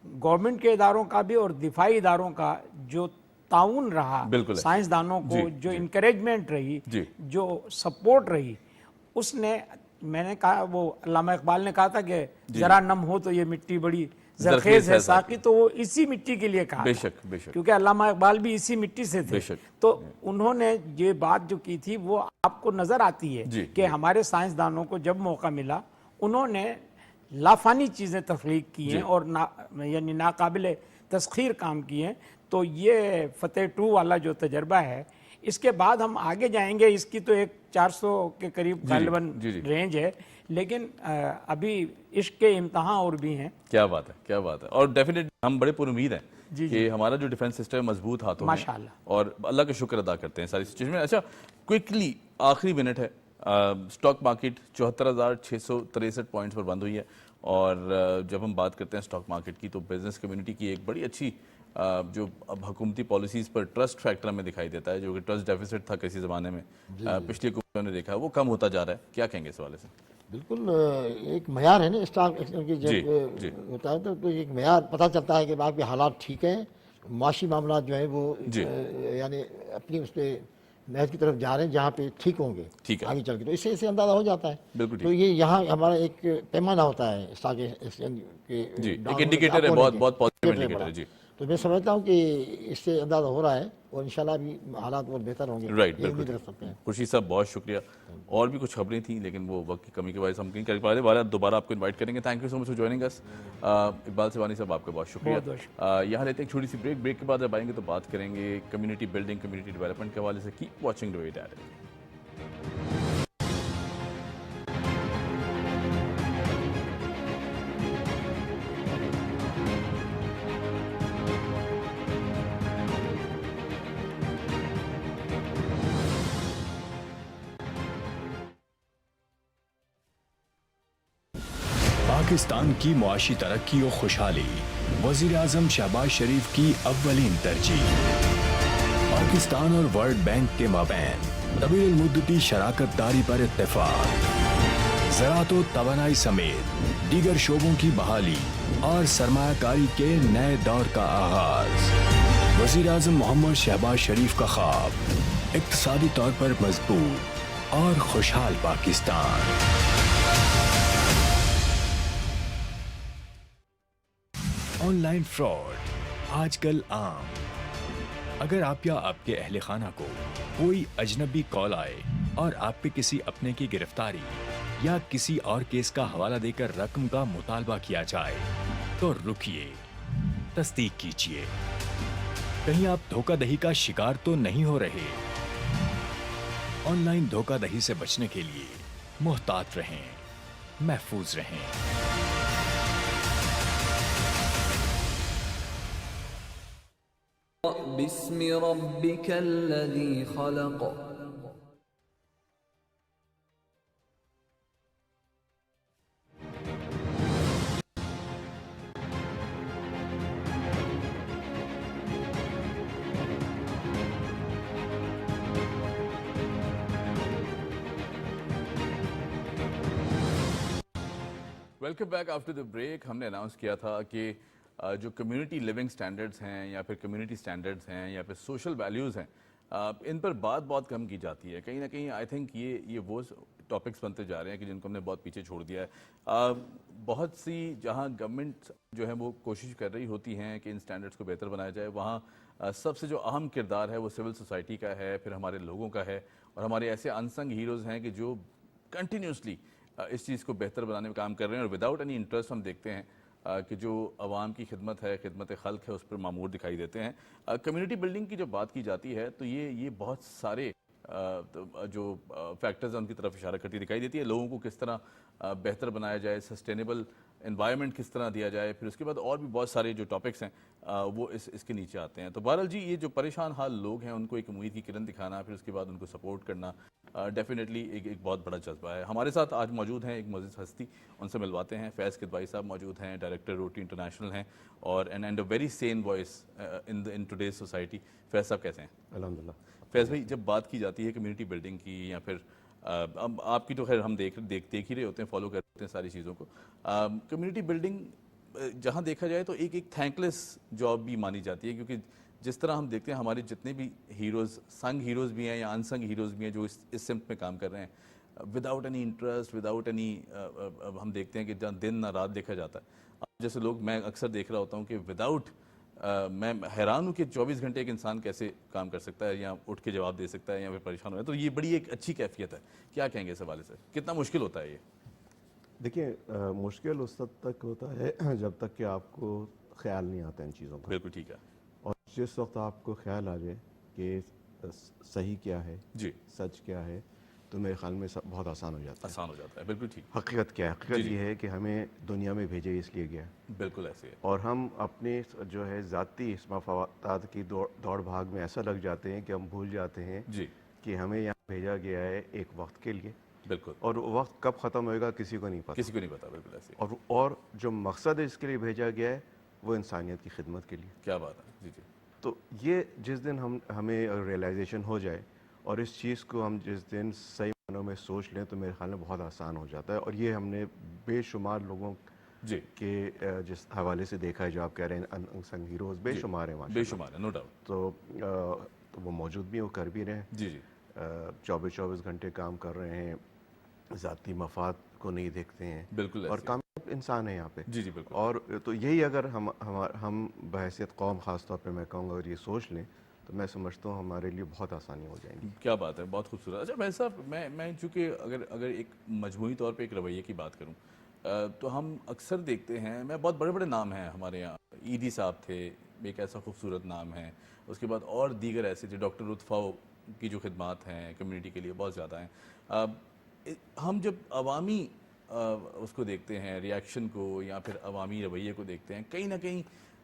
گورنمنٹ کے اداروں کا بھی اور دفاعی اداروں کا جو تعاون رہا، سائنسدانوں کو جو انکریجمنٹ رہی، جو سپورٹ رہی، اس نے، میں نے کہا، وہ علامہ اقبال نے کہا تھا کہ ذرا نم ہو تو یہ مٹی بڑی زرخیز ہے ساقی، تو وہ اسی مٹی کے لیے کہا تھا، کیونکہ علامہ اقبال بھی اسی مٹی سے تھے. تو انہوں نے یہ بات جو کی تھی وہ آپ کو نظر آتی ہے کہ ہمارے سائنسدانوں کو جب موقع ملا انہوں نے لافانی چیزیں تخلیق کی ہیں اور یعنی ناقابل تسخیر کام کیے ہیں. تو یہ فتح 2 والا جو تجربہ ہے، اس کے بعد ہم آگے جائیں گے. اس کی تو ایک 400 کے قریب غالباً رینج ہے، لیکن ابھی عشق کے امتحان اور بھی ہیں. کیا بات ہے، کیا بات ہے. اور ڈیفینیٹلی ہم بڑے پر امید ہیں کہ ہمارا جو ڈیفنس سسٹم ہے مضبوط ہاتھوں میں، ماشاءاللہ، اور اللہ کا شکر ادا کرتے ہیں ساری سچویشن میں. اچھا کوئکلی آخری منٹ ہے، سٹاک مارکیٹ 74,663 پوائنٹس پر بند ہوئی ہے. اور جب ہم بات کرتے ہیں سٹاک مارکیٹ کی تو بزنس کمیونٹی کی ایک بڑی اچھی جو اب حکومتی پالیسیز پر ٹرسٹ فیکٹر ہمیں دکھائی دیتا ہے، جو کہ ٹرسٹ ڈیفیسٹ تھا کسی زمانے میں، پچھلی حکومتوں نے دیکھا وہ کم ہوتا جا رہا ہے. کیا کہیں گے اس حوالے سے؟ بالکل ایک معیار ہے نا اسٹاک کی، جب ہوتا ہے تو ایک معیار پتہ چلتا ہے کہ آپ کے حالات ٹھیک ہیں، معاشی معاملات جو ہیں وہ یعنی اپنی اس پہ محض کی طرف جا رہے ہیں جہاں پہ ٹھیک ہوں گے آگے چل کے، تو اس سے اندازہ ہو جاتا ہے. تو یہ یہاں ہمارا ایک پیمانہ ہوتا ہے اسٹاک کے، ایک انڈیکیٹر ہے، بہت پازیٹیو انڈیکیٹر ہے. تو میں سمجھتا ہوں کہ اس سے اندازہ ہو رہا ہے اور انشاءاللہ بھی حالات اور بہتر ہوں گے، رائٹ، یہ امید بالکل رکھ سکتے ہیں۔ خورشید صاحب بہت شکریہ. اور بھی کچھ خبریں تھیں لیکن وہ وقت کی کمی کی وجہ سے ہم نہیں کر پا رہے. بہرحال دوبارہ آپ کو انوائٹ کریں گے. Thank you so much for joining us. Iqbal Siwani sahab آپ کا بہت شکریہ. بہت بہت یہاں لیتے ہیں ایک چھوٹی سی بریک کے بعد جب آئیں گے تو بات کریں گے کمیونٹی بلڈنگ، کمیونٹی ڈیولپمنٹ کے حوالے سے. کیپ واچنگ ڈویٹ ایٹ اٹ. پاکستان کی معاشی ترقی و خوشحالی وزیر اعظم شہباز شریف کی اولین ترجیح. پاکستان اور ورلڈ بینک کے مابین طویل المدتی شراکت داری پر اتفاق. زراعت و توانائی سمیت دیگر شعبوں کی بحالی اور سرمایہ کاری کے نئے دور کا آغاز. وزیر اعظم محمد شہباز شریف کا خواب اقتصادی طور پر مضبوط اور خوشحال پاکستان. آن لائن فراڈ آج کل عام. اگر آپ یا آپ کے اہل خانہ کو کوئی اجنبی کال آئے اور آپ پہ کسی اپنے کی گرفتاری یا کسی اور کیس کا حوالہ دے کر رقم کا مطالبہ کیا جائے تو رکیے، تصدیق کیجیے. کہیں آپ دھوکہ دہی کا شکار تو نہیں ہو رہے. آن لائن دھوکہ دہی سے بچنے کے لیے محتاط رہیں، محفوظ رہیں. بسم ربك الذي خلق. Welcome back after the break. ہم نے اناؤنس کیا تھا کہ جو کمیونٹی لیونگ سٹینڈرڈز ہیں یا پھر کمیونٹی سٹینڈرڈز ہیں یا پھر سوشل ویلیوز ہیں، ان پر بات بہت کم کی جاتی ہے. کہیں نہ کہیں آئی تھنک یہ وہ ٹاپکس بنتے جا رہے ہیں کہ جن کو ہم نے بہت پیچھے چھوڑ دیا ہے. بہت سی جہاں گورنمنٹ جو ہے وہ کوشش کر رہی ہوتی ہیں کہ ان سٹینڈرڈز کو بہتر بنایا جائے، وہاں سب سے جو اہم کردار ہے وہ سول سوسائٹی کا ہے، پھر ہمارے لوگوں کا ہے، اور ہمارے ایسے انسنگ ہیروز ہیں کہ جو کنٹینیوسلی اس چیز کو بہتر بنانے میں کام کر رہے ہیں. اور وداؤٹ اینی انٹرسٹ ہم دیکھتے ہیں کہ جو عوام کی خدمت ہے، خدمت خلق ہے، اس پر معمور دکھائی دیتے ہیں. کمیونٹی بلڈنگ کی جب بات کی جاتی ہے تو یہ بہت سارے جو فیکٹرز ہیں ان کی طرف اشارہ کرتی دکھائی دیتی ہے. لوگوں کو کس طرح بہتر بنایا جائے، سسٹینیبل انوائرمنٹ کس طرح دیا جائے، پھر اس کے بعد اور بھی بہت سارے جو ٹاپکس ہیں وہ اس کے نیچے آتے ہیں. تو بہرحال جی، یہ جو پریشان حال لوگ ہیں ان کو ایک امید کی کرن دکھانا، پھر اس کے بعد ان کو سپورٹ کرنا ڈیفینیٹلی ایک بہت بڑا جذبہ ہے. ہمارے ساتھ آج موجود ہیں ایک معزز ہستی، ان سے ملواتے ہیں. فیض کدوائی صاحب موجود ہیں، ڈائریکٹر روٹری انٹرنیشنل ہیں، اور and a very sane voice in today's society. Faiz sahib کیسے ہیں؟ الحمدللہ. فیض بھائی، جب بات کی جاتی ہے کمیونٹی بلڈنگ کی، یا پھر اب آپ کی تو خیر ہم دیکھ ہی رہے ہوتے ہیں، فالو کرتے ہیں ساری چیزوں کو. کمیونٹی بلڈنگ جہاں دیکھا جائے تو ایک تھینک لیس جاب بھی مانی جاتی ہے، کیونکہ جس طرح ہم دیکھتے ہیں ہمارے جتنے بھی ہیروز، سنگ ہیروز بھی ہیں یا انسنگ ہیروز بھی ہیں جو اس سمت میں کام کر رہے ہیں، without any interest, without any, ہم دیکھتے ہیں کہ جہاں دن نہ رات دیکھا جاتا ہے. جیسے لوگ، میں اکثر دیکھ رہا ہوتا ہوں کہ وداؤٹ، میں حیران ہوں کہ 24 گھنٹے ایک انسان کیسے کام کر سکتا ہے یا اٹھ کے جواب دے سکتا ہے یا پھر پریشان ہو ہے. تو یہ بڑی ایک اچھی کیفیت ہے. کیا کہیں گے اس حوالے سے؟ کتنا مشکل ہوتا ہے یہ؟ دیکھیں، مشکل اس وقت تک ہوتا ہے جب تک کہ آپ کو خیال نہیں آتا ان چیزوں کا. بالکل ٹھیک ہے. اور جس وقت آپ کو خیال آ جائے کہ صحیح کیا ہے، جی، سچ کیا ہے، تو میرے خیال میں بہت آسان ہو جاتا ہے. آسان ہو جاتا ہے. بالکل ٹھیک. حقیقت کیا ہے؟ حقیقت یہ ہے کہ ہمیں دنیا میں بھیجے اس لیے گیا ہے. بالکل ایسے ہے. اور ہم اپنے جو ہے ذاتی مفادات کی دوڑ بھاگ میں ایسا لگ جاتے ہیں کہ ہم بھول جاتے ہیں جی، کہ ہمیں یہاں بھیجا گیا ہے ایک وقت کے لیے، بالکل. اور وہ وقت کب ختم ہوئے گا کسی کو نہیں پتا. کسی کو نہیں پتا. بالکل ایسے. اور جو مقصد ہے اس کے لیے بھیجا گیا ہے وہ انسانیت کی خدمت کے لیے. کیا بات ہے. جی جی. تو یہ جس دن ہمیں ریئلائزیشن ہو جائے اور اس چیز کو ہم جس دن صحیح معنوں میں سوچ لیں تو میرے خیال میں بہت آسان ہو جاتا ہے. اور یہ ہم نے بے شمار لوگوں جی کے جس حوالے سے دیکھا ہے، جو آپ کہہ رہے ہیں انسنگ ہیروز بے شمار ہیں، بے شمار ہے، نو ڈاؤٹ. تو وہ موجود بھی، وہ کر بھی رہے ہیں. جی جی. 24 گھنٹے کام کر رہے ہیں، ذاتی مفاد کو نہیں دیکھتے ہیں، بالکل اور ایسے. کامیاب سب انسان ہیں یہاں پہ. جی جی بالکل. اور تو یہی اگر ہم بحیثیت قوم خاص طور پہ میں کہوں گا اگر یہ سوچ لیں تو میں سمجھتا ہوں ہمارے لیے بہت آسانی ہو جائیں گی. کیا بات ہے, بہت خوبصورت. اچھا بھائی صاحب, میں چونکہ اگر ایک مجموعی طور پہ ایک رویے کی بات کروں تو ہم اکثر دیکھتے ہیں, میں بہت بڑے بڑے نام ہیں ہمارے یہاں, ایدی صاحب تھے, ایک ایسا خوبصورت نام ہے, اس کے بعد اور دیگر ایسے تھے, ڈاکٹر لطفہ کی جو خدمات ہیں کمیونٹی کے لیے بہت زیادہ ہیں. ہم جب عوامی اس کو دیکھتے ہیں ریاکشن کو یا پھر عوامی رویے کو دیکھتے ہیں, کہیں نہ کہیں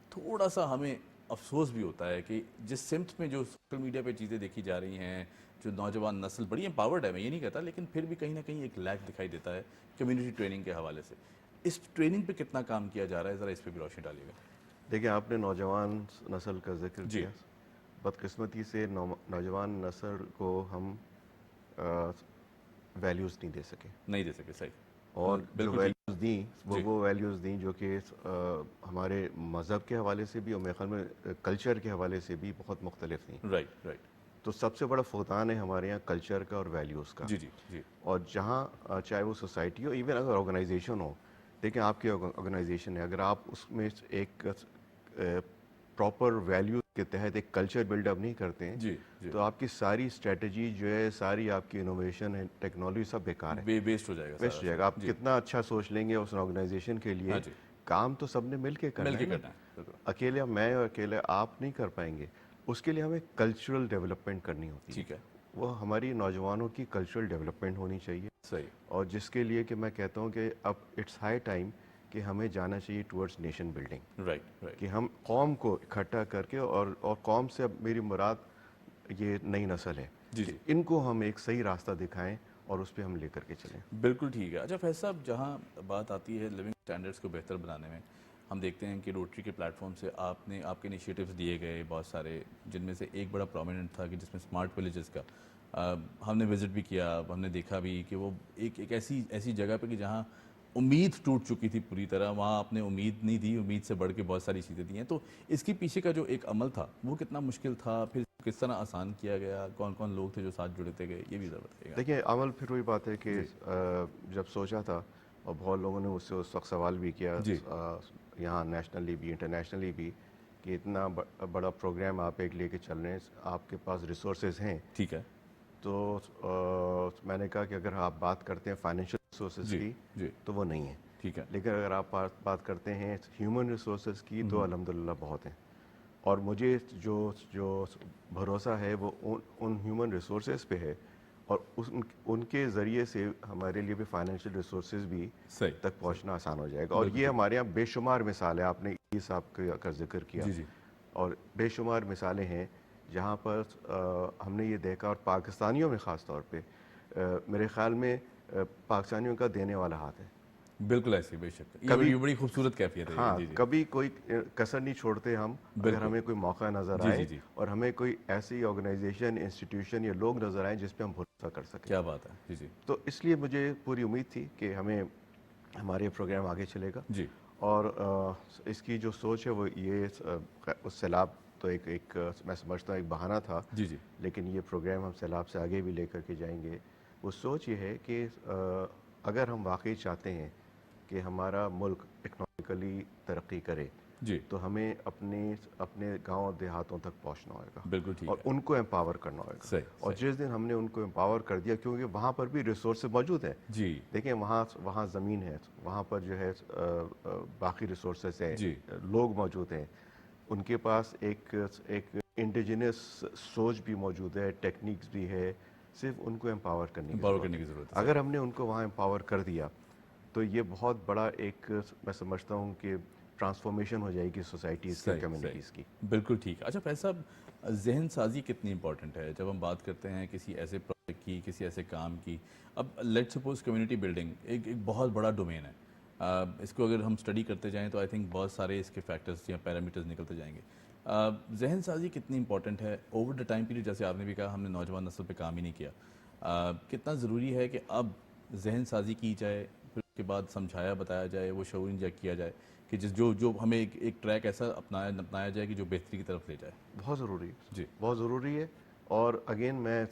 تھوڑا سا ہمیں افسوس بھی ہوتا ہے کہ جس سمت میں جو سوشل میڈیا پہ چیزیں دیکھی جا رہی ہیں, جو نوجوان نسل بڑی امپاورڈ ہے, میں یہ نہیں کہتا, لیکن پھر بھی کہیں نہ کہیں ایک لیک دکھائی دیتا ہے کمیونٹی ٹریننگ کے حوالے سے. اس ٹریننگ پہ کتنا کام کیا جا رہا ہے, ذرا اس پہ بھی روشنی ڈالیے گا. دیکھیں آپ نے نوجوان نسل کا ذکر جی. کیا. بدقسمتی سے نوجوان نسل کو ہم ویلیوز نہیں دے سکے. صحیح. اور جو ویلیوز دیں وہ ویلیوز دیں جو کہ ہمارے مذہب کے حوالے سے بھی اور میرے خیال میں کلچر کے حوالے سے بھی بہت مختلف تھیں. رائٹ. تو سب سے بڑا فقدان ہے ہمارے یہاں کلچر کا اور ویلیوز کا. جی. اور جہاں چاہے وہ سوسائٹی ہو, ایون اگر آرگنائزیشن ہو, دیکھیں آپ کی آرگنائزیشن ہے, اگر آپ اس میں ایک پراپر ویلیوز کے تحت ایک کلچر بلڈ اپ نہیں کرتے ہیں تو آپ کی ساری اسٹریٹجی جو ہے, ساری آپ کی انوویشن ہے, ٹیکنالوجی سب بیکار ہے, ویسٹ ہو جائے گا. آپ کتنا اچھا سوچ لیں گے اس آرگنائزیشن کے لیے, کام تو سب نے مل کے کرنا ہے. اکیلے میں اور اکیلے آپ نہیں کر پائیں گے. اس کے لیے ہمیں کلچرل ڈیولپمنٹ کرنی ہوتی ہے. ٹھیک ہے. وہ ہماری نوجوانوں کی کلچرل ڈیولپمنٹ ہونی چاہیے. صحیح. اور جس کے لیے کہ میں کہتا ہوں کہ اب اٹس ہائی ٹائم کہ ہمیں جانا چاہیے ٹورڈز نیشن بلڈنگ. رائٹ. کہ ہم قوم کو اکٹھا کر کے اور قوم سے اب میری مراد یہ نئی نسل ہے, ان کو ہم ایک صحیح راستہ دکھائیں اور اس پہ ہم لے کر کے چلیں. بالکل ٹھیک ہے. اچھا فیض صاحب, جہاں بات آتی ہے لیونگ سٹینڈرڈز کو بہتر بنانے میں, ہم دیکھتے ہیں کہ روٹری کے پلیٹ فارم سے آپ کے انیشیٹوز دیے گئے بہت سارے, جن میں سے ایک بڑا پرومیننٹ تھا کہ جس میں اسمارٹ ولیجز کا ہم نے وزٹ بھی کیا, ہم نے دیکھا بھی کہ وہ ایک ایسی جگہ پہ کہ جہاں امید ٹوٹ چکی تھی پوری طرح, وہاں آپ نے امید نہیں دی, امید سے بڑھ کے بہت ساری چیزیں دی ہیں. تو اس کے پیچھے کا جو ایک عمل تھا وہ کتنا مشکل تھا, پھر کس طرح آسان کیا گیا, کون کون لوگ تھے جو ساتھ جڑتے گئے, یہ بھی ذرا بتائیے گا. دیکھیں عمل پھر وہی بات ہے کہ جب سوچا تھا اور بہت لوگوں نے مجھ سے اس وقت سوال بھی کیا یہاں نیشنلی بھی انٹرنیشنلی بھی کہ اتنا بڑا پروگرام آپ ایک لے کے چل رہے ہیں, آپ کے پاس ریسورسز ہیں. ٹھیک ہے. تو میں نے کہا کہ اگر آپ بات کرتے ہیں فائنینشیل ریسورسز کی تو وہ نہیں ہے. ٹھیک ہے. لیکن اگر آپ بات کرتے ہیں ہیومن ریسورسز کی تو الحمدللہ بہت ہیں. اور مجھے جو بھروسہ ہے وہ ان ہیومن ریسورسز پہ ہے, اور ان کے ذریعے سے ہمارے لیے بھی فائنینشیل ریسورسز بھی تک پہنچنا آسان ہو جائے گا. اور یہ ہمارے یہاں بے شمار مثال ہے, آپ نے یہ صاحب کا ذکر کیا, اور بے شمار مثالیں ہیں جہاں پر ہم نے یہ دیکھا, اور پاکستانیوں میں خاص طور پہ میرے خیال میں پاکستانیوں کا دینے والا ہاتھ ہے. بالکل ایسے, بے شک, یہ بڑی خوبصورت کیفیت ہے. ہاں, کبھی کوئی کسر نہیں چھوڑتے ہم, اگر ہمیں کوئی موقع نظر آئے اور ہمیں کوئی ایسی آرگنائزیشن, انسٹیٹیوشن یا لوگ نظر آئیں جس پہ ہم بھروسہ کر سکیں. کیا بات ہے. جی. تو اس لیے مجھے پوری امید تھی کہ ہمارے پروگرام آگے چلے گا. اور اس کی جو سوچ ہے وہ یہ, اس سیلاب تو ایک میں سمجھتا ہوں ایک بہانہ تھا, لیکن یہ پروگرام ہم سیلاب سے آگے بھی لے کر کے جائیں گے. وہ سوچ یہ ہے کہ اگر ہم واقعی چاہتے ہیں کہ ہمارا ملک اکنامکلی ترقی کرے تو ہمیں اپنے گاؤں دیہاتوں تک پہنچنا ہوئے گا. بالکل ٹھیک. اور ان کو امپاور کرنا ہوئے گا. اور جس دن ہم نے ان کو امپاور کر دیا, کیونکہ وہاں پر بھی ریسورسز موجود ہیں. دیکھیں وہاں زمین ہے, وہاں پر جو ہے باقی ریسورسز ہیں, لوگ موجود ہیں, ان کے پاس ایک انڈیجنس سوچ بھی موجود ہے, ٹیکنیکس بھی ہے, صرف ان کو امپاور کرنے کی ضرورت ہے. اگر ہم نے ان کو وہاں امپاور کر دیا تو یہ بہت بڑا ایک میں سمجھتا ہوں کہ ٹرانسفارمیشن ہو جائے گی سوسائٹیز کی, کمیونٹیز کی. بالکل ٹھیک. اچھا فیض صاحب, ذہن سازی کتنی امپورٹنٹ ہے جب ہم بات کرتے ہیں کسی ایسے پروجیکٹ کی, کسی ایسے کام کی؟ اب لیٹ سپوز کمیونٹی بلڈنگ ایک بہت بڑا ڈومین ہے, اس کو اگر ہم اسٹڈی کرتے جائیں تو آئی تھنک بہت سارے اس کے فیکٹرز یا پیرامیٹرز نکلتے جائیں گے. ذہن سازی کتنی امپورٹنٹ ہے اوور دا ٹائم پیریڈ؟ جیسے آپ نے بھی کہا ہم نے نوجوان نسل پہ کام ہی نہیں کیا, کتنا ضروری ہے کہ اب ذہن سازی کی جائے, پھر اس کے بعد سمجھایا بتایا جائے, وہ شعور انجیکٹ کیا جائے کہ جو ہمیں ایک ٹریک ایسا اپنایا جائے کہ جو بہتری کی طرف لے جائے؟ بہت ضروری ہے. بہت ضروری ہے. اور اگین میں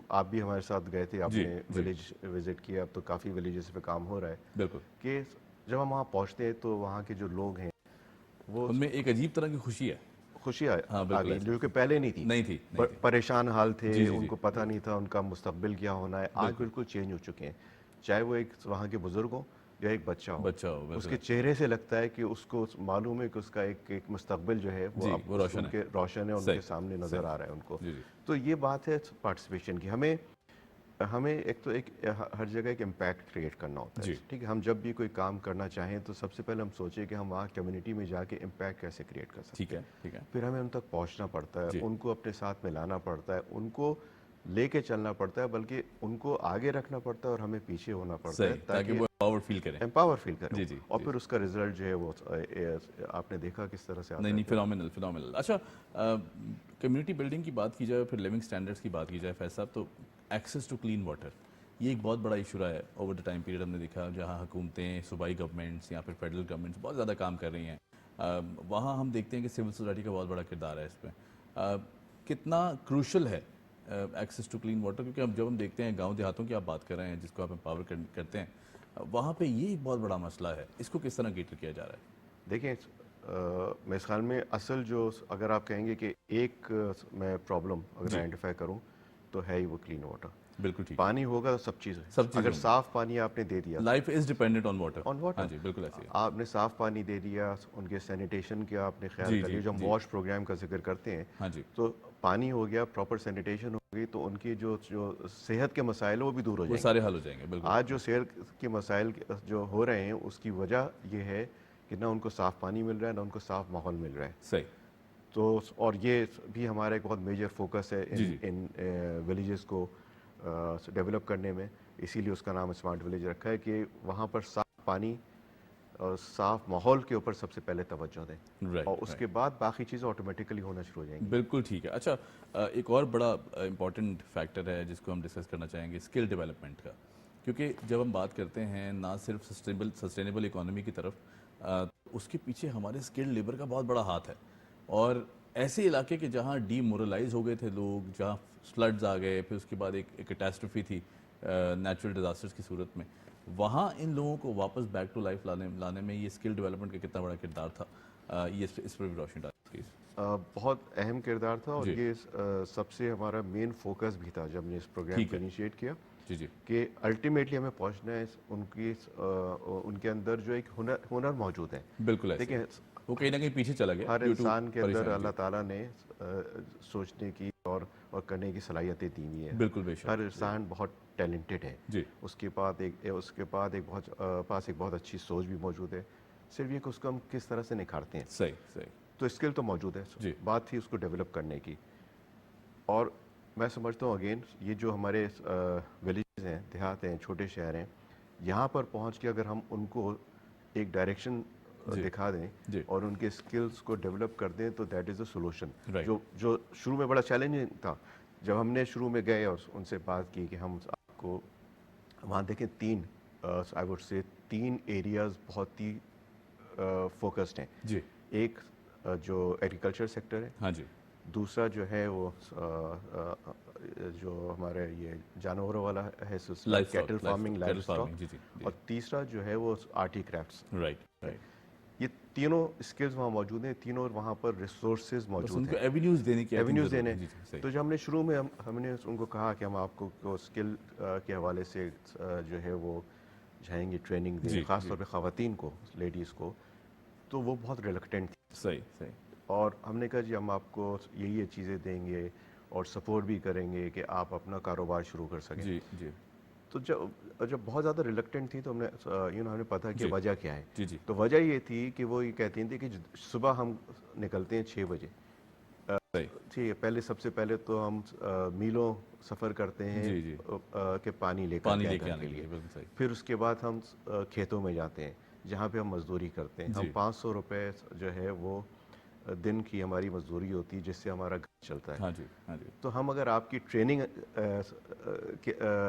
آپ بھی ہمارے ساتھ گئے تھے, آپ نے ولیج وزٹ کیا, اب تو کافی ولیجز پہ کام ہو رہا ہے. بالکل. کہ جب ہم وہاں پہنچتے ہیں تو وہاں کے جو لوگ ہیں وہ ان میں ایک عجیب طرح کی خوشی ہے. خوشی ہاں، آ بالکل گئی ایسا. جو کہ پہلے نہیں تھی. نہیں تھی. پریشان حال تھے, جی، جی، ان جی. کو پتہ نہیں تھا ان کا مستقبل کیا ہونا ہے. آج بالکل چینج ہو چکے ہیں, چاہے وہ ایک وہاں کے بزرگ ہوں یا ایک بچہ ہو, اس کے چہرے سے لگتا ہے کہ اس کو معلوم ہے کہ اس کا ایک مستقبل جو ہے وہ اب ان کے روشن ہے, ان کے سامنے نظر آ رہا ہے ان کو. تو یہ بات ہے پارٹیسپیشن کی. ہمیں ایک ہر جگہ ایک امپیکٹ کریٹ کرنا ہوتا ہے. ٹھیک ہے, ہم جب بھی کوئی کام کرنا چاہیں تو سب سے پہلے ہم سوچیں کہ ہم وہاں کمیونٹی میں جا کے امپیکٹ کیسے کریٹ کر سکتے ہیں. ٹھیک ہے. پھر ہمیں ان تک پہنچنا پڑتا ہے, ان کو اپنے ساتھ میں لانا پڑتا ہے, ان کو لے کے چلنا پڑتا ہے, بلکہ ان کو آگے رکھنا پڑتا ہے اور ہمیں پیچھے ہونا پڑتا ہے تاکہ وہ امپاورڈ فیل کریں. اور پھر اس کا رزلٹ جو ہے وہ آپ نے دیکھا کس طرح سے آتا ہے. نہیں, فینومینل. اچھا, کمیونٹی بلڈنگ کی بات کی جائے, پھر لیونگ سٹینڈرڈز کی بات کی جائے فیض صاحب, تو ایکسیس ٹو کلین واٹر یہ ایک بہت بڑا ایشو رہا ہے اوور دا ٹائم پیریڈ. ہم نے دیکھا جہاں حکومتیں, صوبائی گورنمنٹس یا پھر فیڈرل گورنمنٹس بہت زیادہ کام کر رہی ہیں, وہاں ہم دیکھتے ہیں کہ سول سوسائٹی کا بہت بڑا کردار ہے اس میں. کتنا کروشل ہے ایکسیس ٹو کلین واٹر, کیونکہ جب ہم دیکھتے ہیں گاؤں دیہاتوں کی آپ بات کر رہے ہیں جس کو آپ امپاور کرتے ہیں, وہاں پہ یہ ایک بہت بڑا مسئلہ ہے. اس کو کس طرح کیٹر کیا جا رہا ہے؟ دیکھیں, میرے خیال میں اصل جو اگر آپ کہیں گے کہ ایک میں پرابلم اگر آئیڈینٹیفائی کروں تو ہے ہی وہ کلین واٹر. بالکل ٹھیک. پانی ہوگا تو سب چیز ہے. اگر صاف پانی آپ نے دے دیا, life is dependent on water. ہاں جی, بالکل ایسے. آپ نے صاف پانی دے دیا, ان کے سینیٹیشن کا آپ نے خیال کر لیا. جو ہم واش پروگرام کا ذکر کرتے ہیں, تو پانی ہو گیا, پراپر سینیٹیشن ہو گئی, تو ان کی جو صحت کے مسائل وہ بھی دور ہو جائیں گے. سارے حل ہو جائیں گے. بالکل. آج جو صحت کے مسائل جو ہو رہے ہیں اس کی وجہ یہ ہے کہ نہ ان کو صاف پانی مل رہا ہے, نہ ان کو صاف ماحول مل رہا ہے. صحیح. تو اور یہ بھی ہمارا ایک بہت میجر فوکس ہے ان ولیجز کو ڈیولپ کرنے میں. اسی لیے اس کا نام اسمارٹ ولیج رکھا ہے کہ وہاں پر صاف پانی اور صاف ماحول کے اوپر سب سے پہلے توجہ دیں, اور اس کے بعد باقی چیزیں آٹومیٹکلی ہونا شروع ہو جائیں گی. بالکل ٹھیک ہے. اچھا, ایک اور بڑا امپورٹنٹ فیکٹر ہے جس کو ہم ڈسکس کرنا چاہیں گے, اسکل ڈیولپمنٹ کا. کیونکہ جب ہم بات کرتے ہیں نہ صرف سسٹینیبل اکانومی کی طرف, اس کے پیچھے ہمارے اسکل لیبر کا بہت بڑا ہاتھ ہے. اور ایسے علاقے کے جہاں ڈی مورلائز ہو گئے تھے لوگ, جہاں فلڈز آ گئے, پھر اس کے بعد ایک کیٹاسٹروفی تھی نیچرل ڈیزاسٹرز کی صورت میں, وہاں ان لوگوں کو واپس بیک ٹو لائف لانے میں یہ اسکل ڈیولپمنٹ کا کتنا بڑا کردار تھا, یہ اس پر بھی روشنی ڈالی. بہت اہم کردار تھا, اور یہ سب سے ہمارا مین فوکس بھی تھا جب نے اس پروگرام کو انیشیٹ کیا, کہ الٹیمیٹلی ہمیں پہنچنا ہے ان کے اندر جو ایک ہنر موجود ہے. بالکل. دیکھیں وہ کہیں نہ کہیں پیچھے چلا گیا. ہر انسان کے اندر اللہ تعالیٰ نے سوچنے کی اور کرنے کی صلاحیتیں دی ہوئی ہیں. بالکل بے شک. ہر انسان بہت ٹیلنٹڈ ہے. اس کے بعد ایک بہت اچھی سوچ بھی موجود ہے. صرف یہ کہ اس کو ہم کس طرح سے نکھارتے ہیں. صحیح. تو اسکل تو موجود ہے, بات تھی اس کو ڈیولپ کرنے کی. اور میں سمجھتا ہوں اگین یہ جو ہمارے ولیجز ہیں, دیہات ہیں, چھوٹے شہر ہیں, یہاں پر پہنچ کے اگر ہم ان کو ایک ڈائریکشن دکھا دیں اور ان کے اسکلس کو ڈیولپ کر دیں تو دیٹ از اے سولوشن. جو شروع میں بڑا چیلنجنگ تھا, جب ہم نے شروع میں گئے اور ان سے بات کی کہ ہم آپ کو وہاں دیکھیں, آئی ووڈ سے 3 ایریاز بہت ہی فوکسڈ ہیں. ایک جو ایگریکلچر سیکٹر ہے, دوسرا جو ہے وہ جو ہمارے یہ جانوروں والا ہے, کیٹل فارمنگ, لائف اسٹاک, اور تیسرا جو ہے وہ آرٹی کرافٹس. یہ تینوں اسکلز وہاں موجود ہیں, تینوں وہاں پر ریسورسز موجود ہیں, ایونیوز دینے. تو جب ہم نے شروع میں ہم نے ان کو کہا کہ ہم آپ کو اسکل کے حوالے سے جو ہے وہ جائیں گے, ٹریننگ دیں, خاص طور پہ خواتین کو, لیڈیز کو, تو وہ بہت ریلکٹنٹ تھی. صحیح. اور ہم نے کہا جی ہم آپ کو یہ چیزیں دیں گے اور سپورٹ بھی کریں گے کہ آپ اپنا کاروبار شروع کر سکیں. تو جب بہت زیادہ ریلکٹنٹ تھی تو ہم نے پتا کہ وجہ کیا ہے. تو وجہ یہ تھی کہ وہ یہ کہتی تھی کہ صبح ہم نکلتے ہیں 6 بجے. پہلے سب سے پہلے تو ہم میلوں سفر کرتے ہیں کہ پانی لے کے آنے کے لیے. پھر اس کے بعد ہم کھیتوں میں جاتے ہیں جہاں پہ ہم مزدوری کرتے ہیں. ہم 500 روپے جو ہے وہ دن کی ہماری مزدوری ہوتی ہے جس سے ہمارا گھر چلتا ہے. تو ہم اگر آپ کی ٹریننگ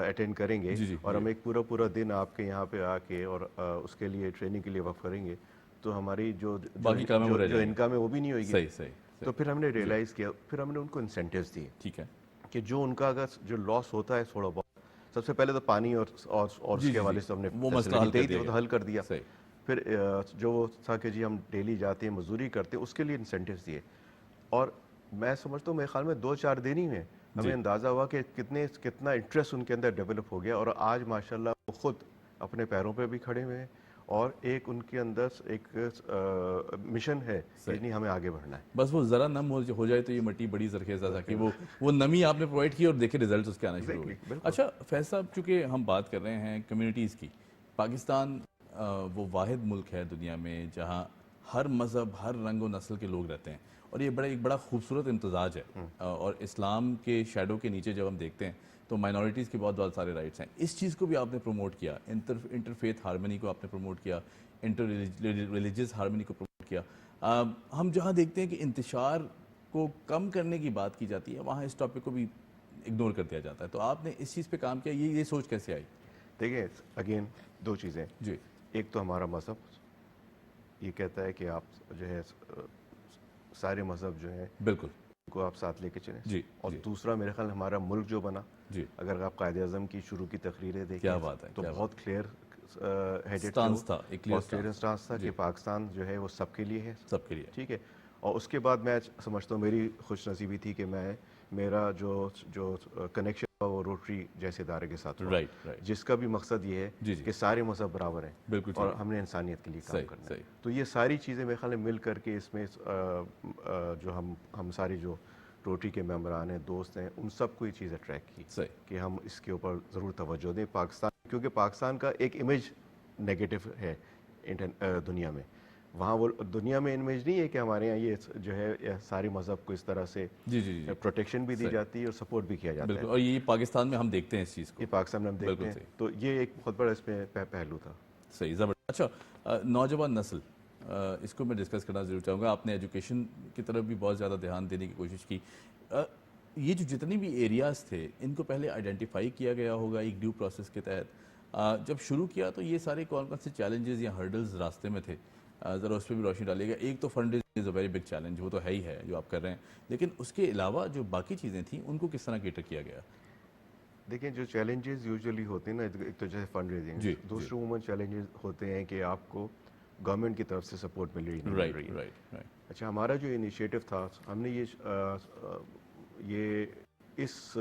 اٹینڈ کریں گے اور ہم ایک پورا دن آپ کے یہاں پہ آ کے اور اس کے لیے ٹریننگ کے لیے وقف کریں گے تو ہماری جو انکم ہے وہ بھی نہیں ہوئے گی. تو پھر ہم نے ریئلائز کیا, پھر ہم نے ان کو انسینٹیوز دیے کہ جو ان کا اگر جو لاس ہوتا ہے تھوڑا بہت, سب سے پہلے تو پانی اور اس کے حوالے سے ہم نے وہ مسئلہ حل کر دیا. پھر جو تھا کہ جی ہم ڈیلی جاتے ہیں مزدوری کرتے ہیں اس کے لیے انسینٹیوز دیے, اور میں سمجھتا ہوں میرے خیال میں 2-4 دن ہی میں ہمیں اندازہ ہوا کہ کتنا انٹرسٹ ان کے اندر ڈیولپ ہو گیا, اور آج ماشاءاللہ وہ خود اپنے پیروں پہ بھی کھڑے ہوئے ہیں, اور ایک ان کے اندر ایک مشن ہے کہ نہیں ہمیں آگے بڑھنا ہے. بس وہ ذرا نم ہو جائے تو یہ مٹی بڑی زرخیز تھا کہ وہ نمی آپ نے پرووائڈ کی اور دیکھیں رزلٹس اس کے آنا شروع ہو گئے. اچھا فیض صاحب, چونکہ ہم بات کر رہے ہیں کمیونٹیز کی, پاکستان وہ واحد ملک ہے دنیا میں جہاں ہر مذہب, ہر رنگ و نسل کے لوگ رہتے ہیں, اور یہ ایک بڑا خوبصورت امتزاج ہے. اور اسلام کے شیڈو کے نیچے جب ہم دیکھتے ہیں تو مائنورٹیز کے بہت سارے رائٹس ہیں. اس چیز کو بھی آپ نے پروموٹ کیا, انٹر فیتھ ہارمنی کو آپ نے پروموٹ کیا, انٹر ریلیجیس ہارمنی کو پروموٹ کیا. ہم جہاں دیکھتے ہیں کہ انتشار کو کم کرنے کی بات کی جاتی ہے, وہاں اس ٹاپک کو بھی اگنور کر دیا جاتا ہے. تو آپ نے اس چیز پہ کام کیا, یہ سوچ کیسے آئی؟ دیکھیں اگین 2 چیزیں. جی, ایک تو ہمارا مذہب یہ کہتا ہے کہ آپ جو ہے سارے مذہب جو ہیں بالکل کو آپ ساتھ لے کے چلیں. جی, اور دوسرا میرے خیال ہمارا ملک جو بنا, جی, اگر آپ قائد اعظم کی شروع کی تقریریں دیکھیں کیا بات ہے, تو بہت کلیئر ہیڈڈ تھا, ایک کلیئر اسٹانس تھا کہ پاکستان جو ہے وہ سب کے لیے ہے, سب کے لیے. ٹھیک ہے. اور اس کے بعد میں سمجھتا ہوں میری خوش نصیبی تھی کہ میرا جو کنیکشن تھا وہ روٹری جیسے ادارے کے ساتھ ہوا, جس کا بھی مقصد یہ ہے کہ سارے مذہب برابر ہیں, بالکل, اور ہم نے انسانیت کے لیے کام کرنا ہے. تو یہ ساری چیزیں میرے خیال میں مل کر کے اس میں جو ہم ساری جو روٹری کے ممبران ہیں, دوست ہیں, ان سب کو یہ چیز اٹریکٹ کی کہ ہم اس کے اوپر ضرور توجہ دیں پاکستان, کیونکہ پاکستان کا ایک امیج نیگیٹو ہے دنیا میں. وہاں وہ دنیا میں امیج نہیں ہے کہ ہمارے یہاں یہ جو ہے سارے مذہب کو اس طرح سے پروٹیکشن بھی دی جاتی ہے اور سپورٹ بھی کیا جاتا ہے. اور یہ پاکستان میں ہم دیکھتے ہیں اس چیز کو, یہ پاکستان میں ہم دیکھتے ہیں, تو یہ ایک بہت بڑا اس میں پہلو تھا. صحیح, زبردست. اچھا, نوجوان نسل, اس کو میں ڈسکس کرنا ضرور چاہوں گا. آپ نے ایجوکیشن کی طرف بھی بہت زیادہ دھیان دینے کی کوشش کی. یہ جو جتنی بھی ایریاز تھے ان کو پہلے آئیڈینٹیفائی کیا گیا ہوگا ایک ڈیو پروسیس کے تحت. جب شروع کیا تو یہ سارے کون سے چیلنجز یا ہرڈلز راستے میں تھے, ذرا اس پہ بھی روشنی ڈالیے گا. ایک تو fund is a very big challenge, وہ تو ہے ہی ہے جو آپ کر رہے ہیں, لیکن اس کے علاوہ جو باقی چیزیں تھیں ان کو کس طرح کیٹر کیا گیا؟ دیکھیں جو چیلنجز یوزلی ہوتے ہیں نا, ایک تو جیسے فنڈ ریزنگ, دوسرے عموماً چیلنجز ہوتے ہیں کہ آپ کو گورنمنٹ کی طرف سے سپورٹ مل رہی ہے. اچھا, ہمارا جو انیشیٹو تھا, ہم نے یہ اس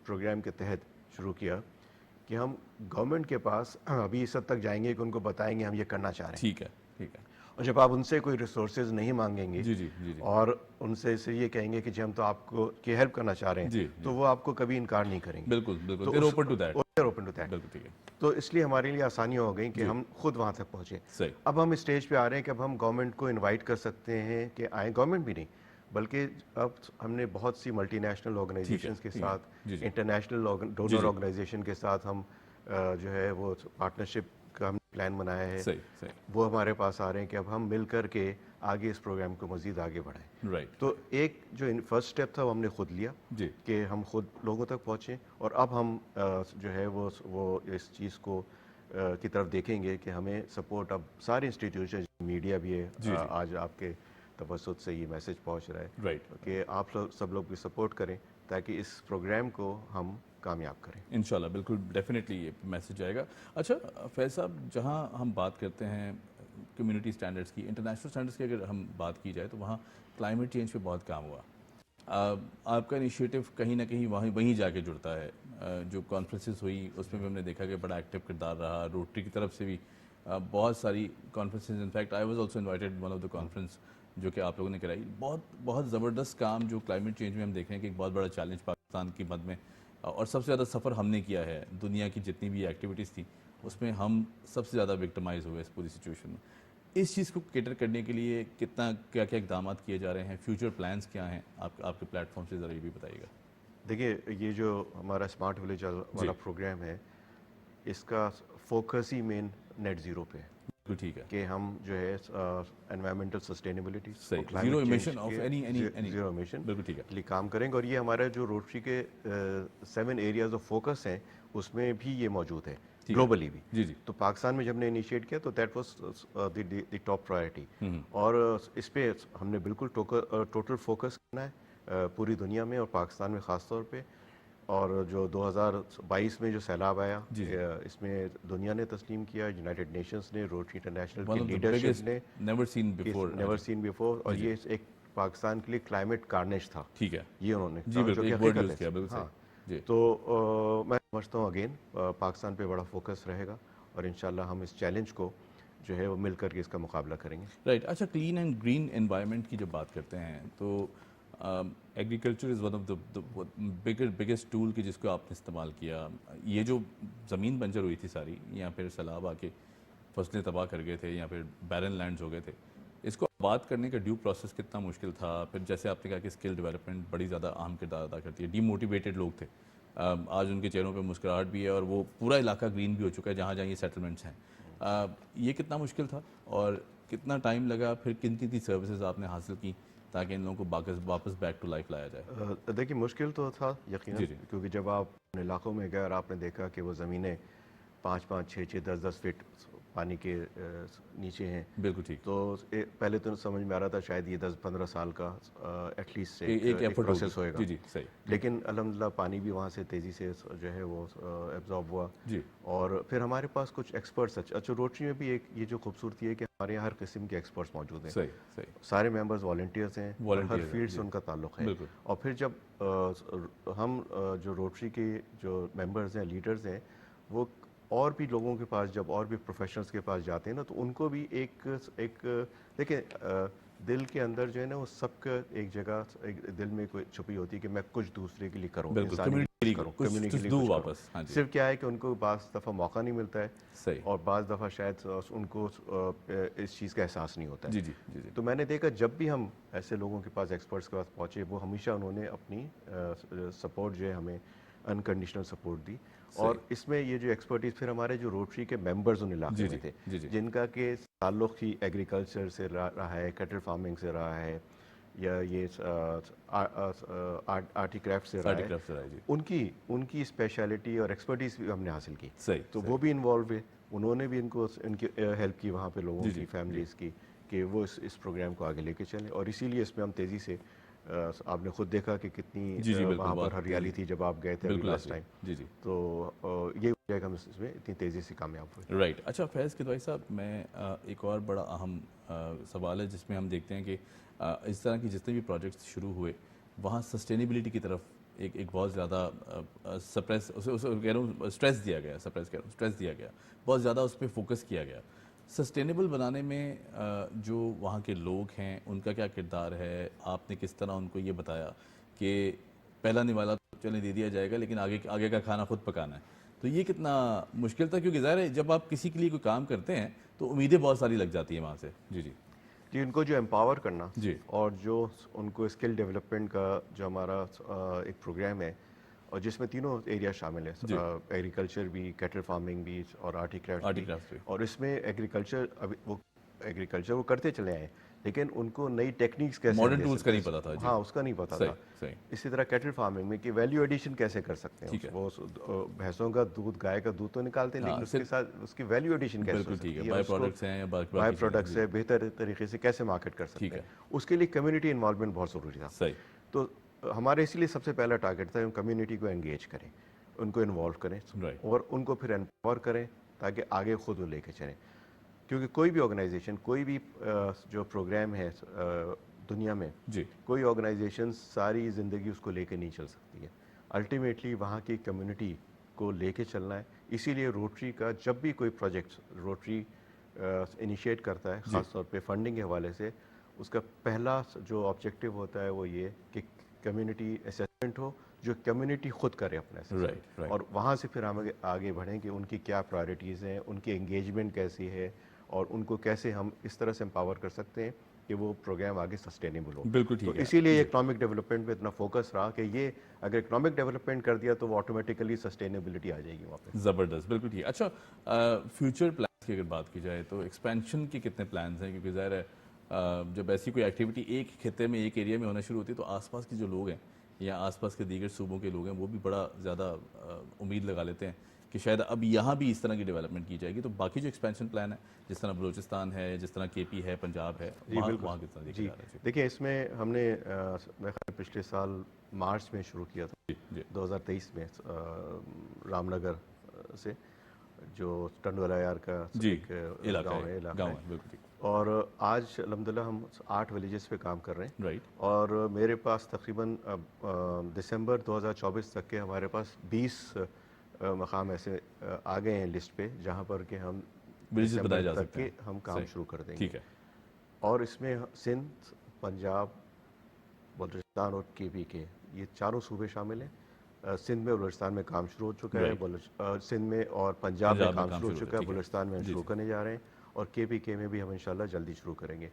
پروگرام کے تحت شروع کیا کہ ہم گورنمنٹ کے پاس ابھی اس حد تک جائیں گے کہ ان کو بتائیں گے ہم یہ کرنا چاہ رہے ہیں. ٹھیک ہے, ٹھیک ہے. اور جب آپ ان سے کوئی ریسورسز نہیں مانگیں گے اور ان سے یہ کہیں گے کہ جی ہم تو آپ کو کی ہیلپ کرنا چاہ رہے ہیں, تو وہ آپ کو کبھی انکار نہیں کریں گے. بالکل, تو اس لیے ہمارے لیے آسانیاں ہو گئیں کہ ہم خود وہاں تک پہنچے. اب ہم اسٹیج پہ آ رہے ہیں کہ اب ہم گورنمنٹ کو انوائٹ کر سکتے ہیں کہ آئیں. گورنمنٹ بھی نہیں بلکہ اب ہم نے بہت سی ملٹی نیشنل آرگنائزیشنز کے ساتھ, انٹرنیشنل ڈونر آرگنائزیشن کے ساتھ ہم جو ہے وہ پارٹنرشپ کا ہم نے پلان بنایا ہے. وہ ہمارے پاس آ رہے ہیں کہ اب ہم مل کر کے آگے اس پروگرام کو مزید آگے بڑھائیں. تو ایک جو فرسٹ اسٹیپ تھا وہ ہم نے خود لیا کہ ہم خود لوگوں تک پہنچیں, اور اب ہم جو ہے وہ اس چیز کو کی طرف دیکھیں گے کہ ہمیں سپورٹ اب سارے انسٹیٹیوشن, میڈیا بھی ہے, آج آپ کے توسط سے یہ میسج پہنچ رہا ہے کہ آپ سب لوگ بھی سپورٹ کریں تاکہ اس پروگرام کو ہم کامیاب کریں. انشاءاللہ, بالکل, ڈیفینیٹلی یہ میسج جائے گا. اچھا فیض صاحب, جہاں ہم بات کرتے ہیں کمیونٹی سٹینڈرڈس کی, انٹرنیشنل سٹینڈرڈس کی اگر ہم بات کی جائے تو وہاں کلائمیٹ چینج پہ بہت کام ہوا. آپ کا انیشیٹو کہیں نہ کہیں وہیں جا کے جڑتا ہے. جو کانفرنسز ہوئی اس میں بھی ہم نے دیکھا کہ بڑا ایکٹیو کردار رہا. روٹری کی طرف سے بھی بہت ساری conferences, in fact I was also invited one of the conference جو کہ آپ لوگوں نے کرائی. بہت زبردست کام جو کلائمیٹ چینج میں ہم دیکھ رہے ہیں کہ ایک بہت بڑا چیلنج پاکستان کی مد میں, اور سب سے زیادہ سفر ہم نے کیا ہے. دنیا کی جتنی بھی ایکٹیویٹیز تھیں اس میں ہم سب سے زیادہ وکٹمائز ہوئے اس پوری سچویشن میں. اس چیز کو کیٹر کرنے کے لیے کیا اقدامات کیے جا رہے ہیں, فیوچر پلانز کیا ہیں آپ کے پلیٹ فارم سے, ذرا یہ بھی بتائیے گا. دیکھیے یہ جو ہمارا اسمارٹ ولیج والا پروگرام ہے, اس کا فوکس ہی مین نیٹ زیرو پہ ہے. ٹھیک ہے کہ ہم جو ہے environmental sustainability, zero emission of zero emission کے لیے کام کریں گے. اور یہ ہمارا جو روٹری کے 7 ایریاز آف فوکس ہیں اس میں بھی یہ موجود ہے, گلوبلی بھی. تو پاکستان میں جب نے انیشیٹ کیا تو that was the top priority, اور اس پہ ہم نے بالکل ٹوٹل فوکس کرنا ہے پوری دنیا میں اور پاکستان میں خاص طور پہ. اور جو 2022 میں جو سیلاب آیا اس میں دنیا نے تسلیم کیا, یونائٹڈ نیشنز نے, روٹری انٹرنیشنل کی لیڈرشپ نے, never seen before, never seen before, اور یہ ایک پاکستان کے لیے کلائمیٹ کارنیج تھا. ٹھیک ہے, یہ انہوں نے جی بالکل ایک ورڈ یوز کیا, بالکل صحیح. تو میں سمجھتا ہوں اگین پاکستان پہ بڑا فوکس رہے گا اور انشاءاللہ ہم اس چیلنج کو جو ہے وہ مل کر کے اس کا مقابلہ کریں گے. رائٹ. اچھا, کلین اینڈ گرین انوائرمنٹ کی جب بات کرتے ہیں تو agriculture is one of the biggest tool کہ جس کو آپ نے استعمال کیا. یہ جو زمین بنجر ہوئی تھی ساری, یا پھر سیلاب آ کے فصلیں تباہ کر گئے تھے, یا پھر بیرن لینڈز ہو گئے تھے, اس کو آباد کرنے کا ڈیو پروسیس کتنا مشکل تھا؟ پھر جیسے آپ نے کہا کہ اسکل ڈیولپمنٹ بڑی زیادہ اہم کردار ادا کرتی ہے. ڈی موٹیویٹڈ لوگ تھے, آج ان کے چہروں پہ مسکراہٹ بھی ہے اور وہ پورا علاقہ گرین بھی ہو چکا ہے جہاں جہاں یہ سیٹلمنٹس ہیں. یہ کتنا مشکل تھا اور کتنا ٹائم لگا؟ پھر کن کن سروسز آپ نے حاصل کی تاکہ ان لوگوں کو واپس بیک ٹو لائف لایا جائے؟ دیکھیے مشکل تو تھا یقیناً, کیونکہ جب آپ اپنے علاقوں میں گئے اور آپ نے دیکھا کہ وہ زمینیں 5-5, 6-6, 10-10 فٹ پانی کے نیچے ہیں, بالکل ٹھیک, تو پہلے تو سمجھ میں آ رہا تھا شاید یہ 10-15 سال کا ایٹ لیسٹ ایک پروسیس ہوئے گا. جی صحیح. لیکن الحمدللہ پانی بھی وہاں سے تیزی سے جو ہے وہ ایبزارب ہوا. جی. اور پھر ہمارے پاس کچھ ایکسپرٹس, اچھا روٹری میں بھی ایک یہ جو خوبصورتی ہے کہ ہمارے یہاں ہر قسم کے ایکسپرٹس موجود ہیں. صحیح. سارے ممبرز والنٹیئرس ہیں, ہر فیلڈ سے ان کا تعلق ہے. اور پھر جب ہم جو روٹری کے جو ممبرز ہیں, لیڈرز ہیں, وہ اور بھی لوگوں کے پاس جب اور بھی پروفیشنلز کے پاس جاتے ہیں نا, تو ان کو بھی ایک دیکھیں دل کے اندر جو ہے نا وہ سب کا ایک جگہ ایک دل میں کوئی چھپی ہوتی ہے کہ میں کچھ دوسرے کے لیے کروں, کمیونٹی کے لیے واپس. صرف کیا ہے کہ ان کو بعض دفعہ موقع نہیں ملتا ہے, اور بعض دفعہ شاید ان کو اس چیز کا احساس نہیں ہوتا ہے. تو میں نے دیکھا جب بھی ہم ایسے لوگوں کے پاس, ایکسپرٹس کے پاس پہنچے, وہ ہمیشہ انہوں نے اپنی سپورٹ جو ہے ہمیں انکنڈیشنل سپورٹ دی. اور اس میں یہ جو ایکسپرٹیز پھر ہمارے جو روٹری کے ممبرز ان علاقے میں تھے, جن کا کہ تعلق ہی ایگریکلچر سے رہا ہے, کیٹل فارمنگ سے رہا ہے, یا یہ آرٹی کرافٹ سے رہا ہے, ان کی اسپیشلٹی اور ایکسپرٹیز بھی ہم نے حاصل کی. تو وہ بھی انوالو ہوئے, انہوں نے بھی ان کی ہیلپ کی وہاں پہ لوگوں کی, فیملیز کی, کہ وہ اس پروگرام کو آگے لے کے چلیں. اور اسی لیے اس میں ہم تیزی سے, آپ نے خود دیکھا کہ کتنی وہاں پر ہریالی تھی جب آپ گئے تھے لاسٹ ٹائم. تو یہ وجہ ہے کہ ہم اس میں اتنی تیزی سے کامیاب ہوئے. رائٹ. اچھا فیض کدوائی صاحب, میں ایک اور بڑا اہم سوال ہے جس میں ہم دیکھتے ہیں کہ اس طرح کی جتنے بھی پروجیکٹس شروع ہوئے وہاں سسٹینیبلٹی کی طرف ایک بہت زیادہ اسٹریس دیا گیا, بہت زیادہ اس پہ فوکس کیا گیا. سسٹینیبل بنانے میں جو وہاں کے لوگ ہیں ان کا کیا کردار ہے؟ آپ نے کس طرح ان کو یہ بتایا کہ پہلا نوالا تو چلیں دے دیا جائے گا لیکن آگے کا کھانا خود پکانا ہے؟ تو یہ کتنا مشکل تھا, کیونکہ ظاہر ہے جب آپ کسی کے لیے کوئی کام کرتے ہیں تو امیدیں بہت ساری لگ جاتی ہیں وہاں سے. جی ان کو جو امپاور کرنا, اور جو ان کو اسکل ڈیولپمنٹ کا جو ہمارا ایک پروگرام ہے, اور جس میں تینوں ایریا شامل ہیں, ایگریکلچر بھی, کیٹل فارمنگ بھی, اور آرٹی کرافٹ بھی. اور اس میں ایگریکلچر وہ کرتے چلے آئے, لیکن ان کو نئی ٹیکنیکس کیسے, ماڈرن ٹولز کا نہیں پتا تھا. ہاں اس کا نہیں پتا تھا. اسی طرح کیٹل فارمنگ میں کہ ویلیو ایڈیشن کیسے کر سکتے ہیں. وہ بھینسوں کا دودھ, گائے کا دودھ تو نکالتے ہیں, لیکن اس کے ساتھ اس کی ویلیو ایڈیشن کیسے ہو سکتی ہے, بائی پروڈکٹس ہے, بہتر طریقے سے کیسے مارکیٹ کر سکتے ہیں. اس کے لیے کمیونٹی انوالومنٹ بہت ضروری تھا. تو ہمارے اسی لیے سب سے پہلا ٹارگیٹ تھا کہ کمیونٹی کو انگیج کریں, ان کو انوالو کریں, اور ان کو پھر امپاور کریں تاکہ آگے خود وہ لے کے چلیں. کیونکہ کوئی بھی آرگنائزیشن, کوئی بھی جو پروگرام ہے دنیا میں, کوئی آرگنائزیشن ساری زندگی اس کو لے کے نہیں چل سکتی ہے. الٹیمیٹلی وہاں کی کمیونٹی کو لے کے چلنا ہے. اسی لیے روٹری کا جب بھی کوئی پروجیکٹ روٹری انیشیٹ کرتا ہے, خاص طور پہ فنڈنگ کے حوالے سے, اس کا پہلا جو آبجیکٹیو ہوتا ہے وہ یہ کہ کمیونٹی اسیسمنٹ ہو, جو کمیونٹی خود کرے اپنا اسیسمنٹ, اور وہاں سے پھر ہم آگے بڑھیں کہ ان کی کیا پرائرٹیز ہیں, ان کی انگیجمنٹ کیسی ہے, اور ان کو کیسے ہم اس طرح سے امپاور کر سکتے ہیں کہ وہ پروگرام آگے سسٹینیبل ہو. بالکل ٹھیک ہے. اسی لیے اکنامک ڈیولپمنٹ پہ اتنا فوکس رہا کہ یہ اگر اکنامک ڈیولپمنٹ کر دیا تو وہ آٹومیٹیکلی سسٹینیبلٹی آ جائے گی وہاں پہ. زبردست, بالکل ٹھیک. اچھا فیوچر پلانس کی اگر بات کی جائے تو ایکسپینشن کے کتنے پلانز ہیں؟ کیونکہ ظاہر ہے جب ایسی کوئی ایکٹیویٹی ایک خطے میں, ایک ایریا میں ہونا شروع ہوتی ہے تو آس پاس کے جو لوگ ہیں یا آس پاس کے دیگر صوبوں کے لوگ ہیں وہ بھی بڑا زیادہ امید لگا لیتے ہیں کہ شاید اب یہاں بھی اس طرح کی ڈیولپمنٹ کی جائے گی، تو باقی جو ایکسپینشن پلان ہے جس طرح بلوچستان ہے، جس طرح کے پی ہے، پنجاب ہے، وہاں کس طرح دیکھا جی جا رہا ہے؟ دیکھیں اس میں ہم نے میرے خیال پچھلے سال مارچ میں شروع کیا تھا، جی 2023 میں رام نگر سے جو ٹنڈولا یار کا جی ایک گاؤں ہے، علاقہ گاؤں ہے، ہے، بالکل ٹھیک، اور آج الحمدللہ ہم 8 ولیجز پہ کام کر رہے ہیں، رائٹ، اور میرے پاس تقریباً دسمبر 2024 تک کے ہمارے پاس 20 مقام ایسے آ گئے ہیں لسٹ پہ جہاں پر کہ ہم بریجز بنائے جا تک سکتے ہیں، کے ہم کام صحیح، شروع کر دیں گے، ٹھیک ہے، اور اس میں سندھ، پنجاب، بلوچستان اور کے پی کے یہ چاروں صوبے شامل ہیں۔ سندھ میں بلوچستان میں کام شروع ہو چکا ہے، سندھ میں اور پنجاب میں کام شروع ہو چکا ہے، بلوچستان میں ہم شروع کرنے جا رہے ہیں، اور کے پی کے میں بھی ہم انشاءاللہ جلدی شروع کریں گے۔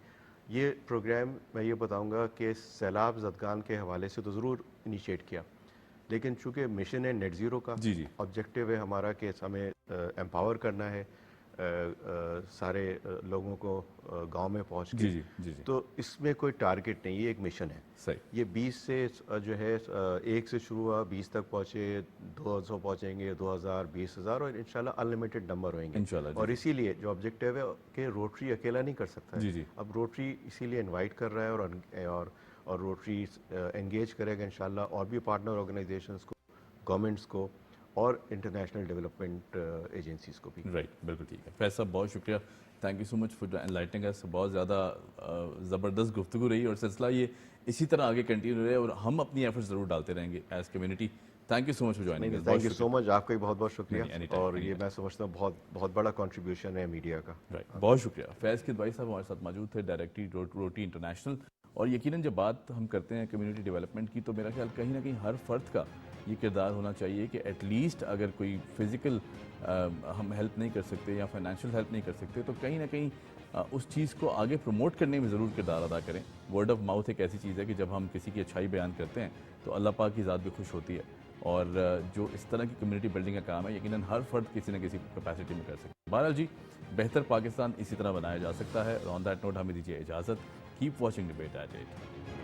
یہ پروگرام میں یہ بتاؤں گا کہ سیلاب زدگان کے حوالے سے تو ضرور انیشیٹ کیا، لیکن چونکہ مشن ہے نیٹ زیرو کا، جی جی آبجیکٹیو ہے ہمارا کہ ہمیں ایمپاور کرنا ہے سارے لوگوں کو گاؤں میں پہنچ کے، جی جی جی جی، تو اس میں کوئی ٹارگٹ نہیں، یہ ایک مشن ہے۔ صحیح، یہ 20 سے جو ہے 1 سے شروع ہوا، 20 تک پہنچے، 200 پہنچیں گے، 2000، 20,000 اور انشاءاللہ انلمیٹڈ نمبر ہوئیں گے، انشاءاللہ، جی اور جی، اسی لیے جو آبجیکٹیو ہے کہ روٹری اکیلا نہیں کر سکتا جی ہے، جی، اب روٹری اسی لیے انوائٹ کر رہا ہے، اور روٹری انگیج کرے گا انشاءاللہ، اور بھی پارٹنر آرگنائزیشنز کو، گورنمنٹس کو، اور انٹرنیشنل ڈیولپمنٹ ایجنسیز کو بھی۔ رائٹ، بالکل ٹھیک ہے۔ فیض صاحب بہت شکریہ، thank you so much for enlightening us, بہت زیادہ زبردست گفتگو رہی، اور سلسلہ یہ اسی طرح آگے کنٹینیو رہے، اور ہم اپنی ایفرٹ ضرور ڈالتے رہیں گے as community. Thank you so much for joining us, thank you so much, آپ کا بھی بہت بہت شکریہ، نہیں، any time, اور any یہ time. میں سمجھتا ہوں بہت بڑا کنٹریبیوشن ہے میڈیا کا۔ رائٹ، بہت شکریہ۔ فیض کدوئی صاحب ہمارے ساتھ موجود تھے، ڈائریکٹری روٹی انٹرنیشنل، اور یقیناً جب بات ہم کرتے ہیں کمیونٹی ڈیولپمنٹ کی، تو میرا خیال کہیں نہ کہیں ہر فرد کا یہ کردار ہونا چاہیے کہ ایٹ لیسٹ اگر کوئی فزیکل ہم ہیلپ نہیں کر سکتے یا فائنینشیل ہیلپ نہیں کر سکتے، تو کہیں نہ کہیں اس چیز کو آگے پروموٹ کرنے میں ضرور کردار ادا کریں۔ ورڈ آف ماؤتھ ایک ایسی چیز ہے کہ جب ہم کسی کی اچھائی بیان کرتے ہیں تو اللہ پاک کی ذات بھی خوش ہوتی ہے، اور جو اس طرح کی کمیونٹی بلڈنگ کا کام ہے یقیناً ہر فرد کسی نہ کسی کیپیسٹی میں کر سکتا ہے۔ بہرحال جی، بہتر پاکستان اسی طرح بنایا جا سکتا ہے۔ آن دیٹ نوٹ ہمیں دیجیے اجازت۔ Keep watching debate at 8۔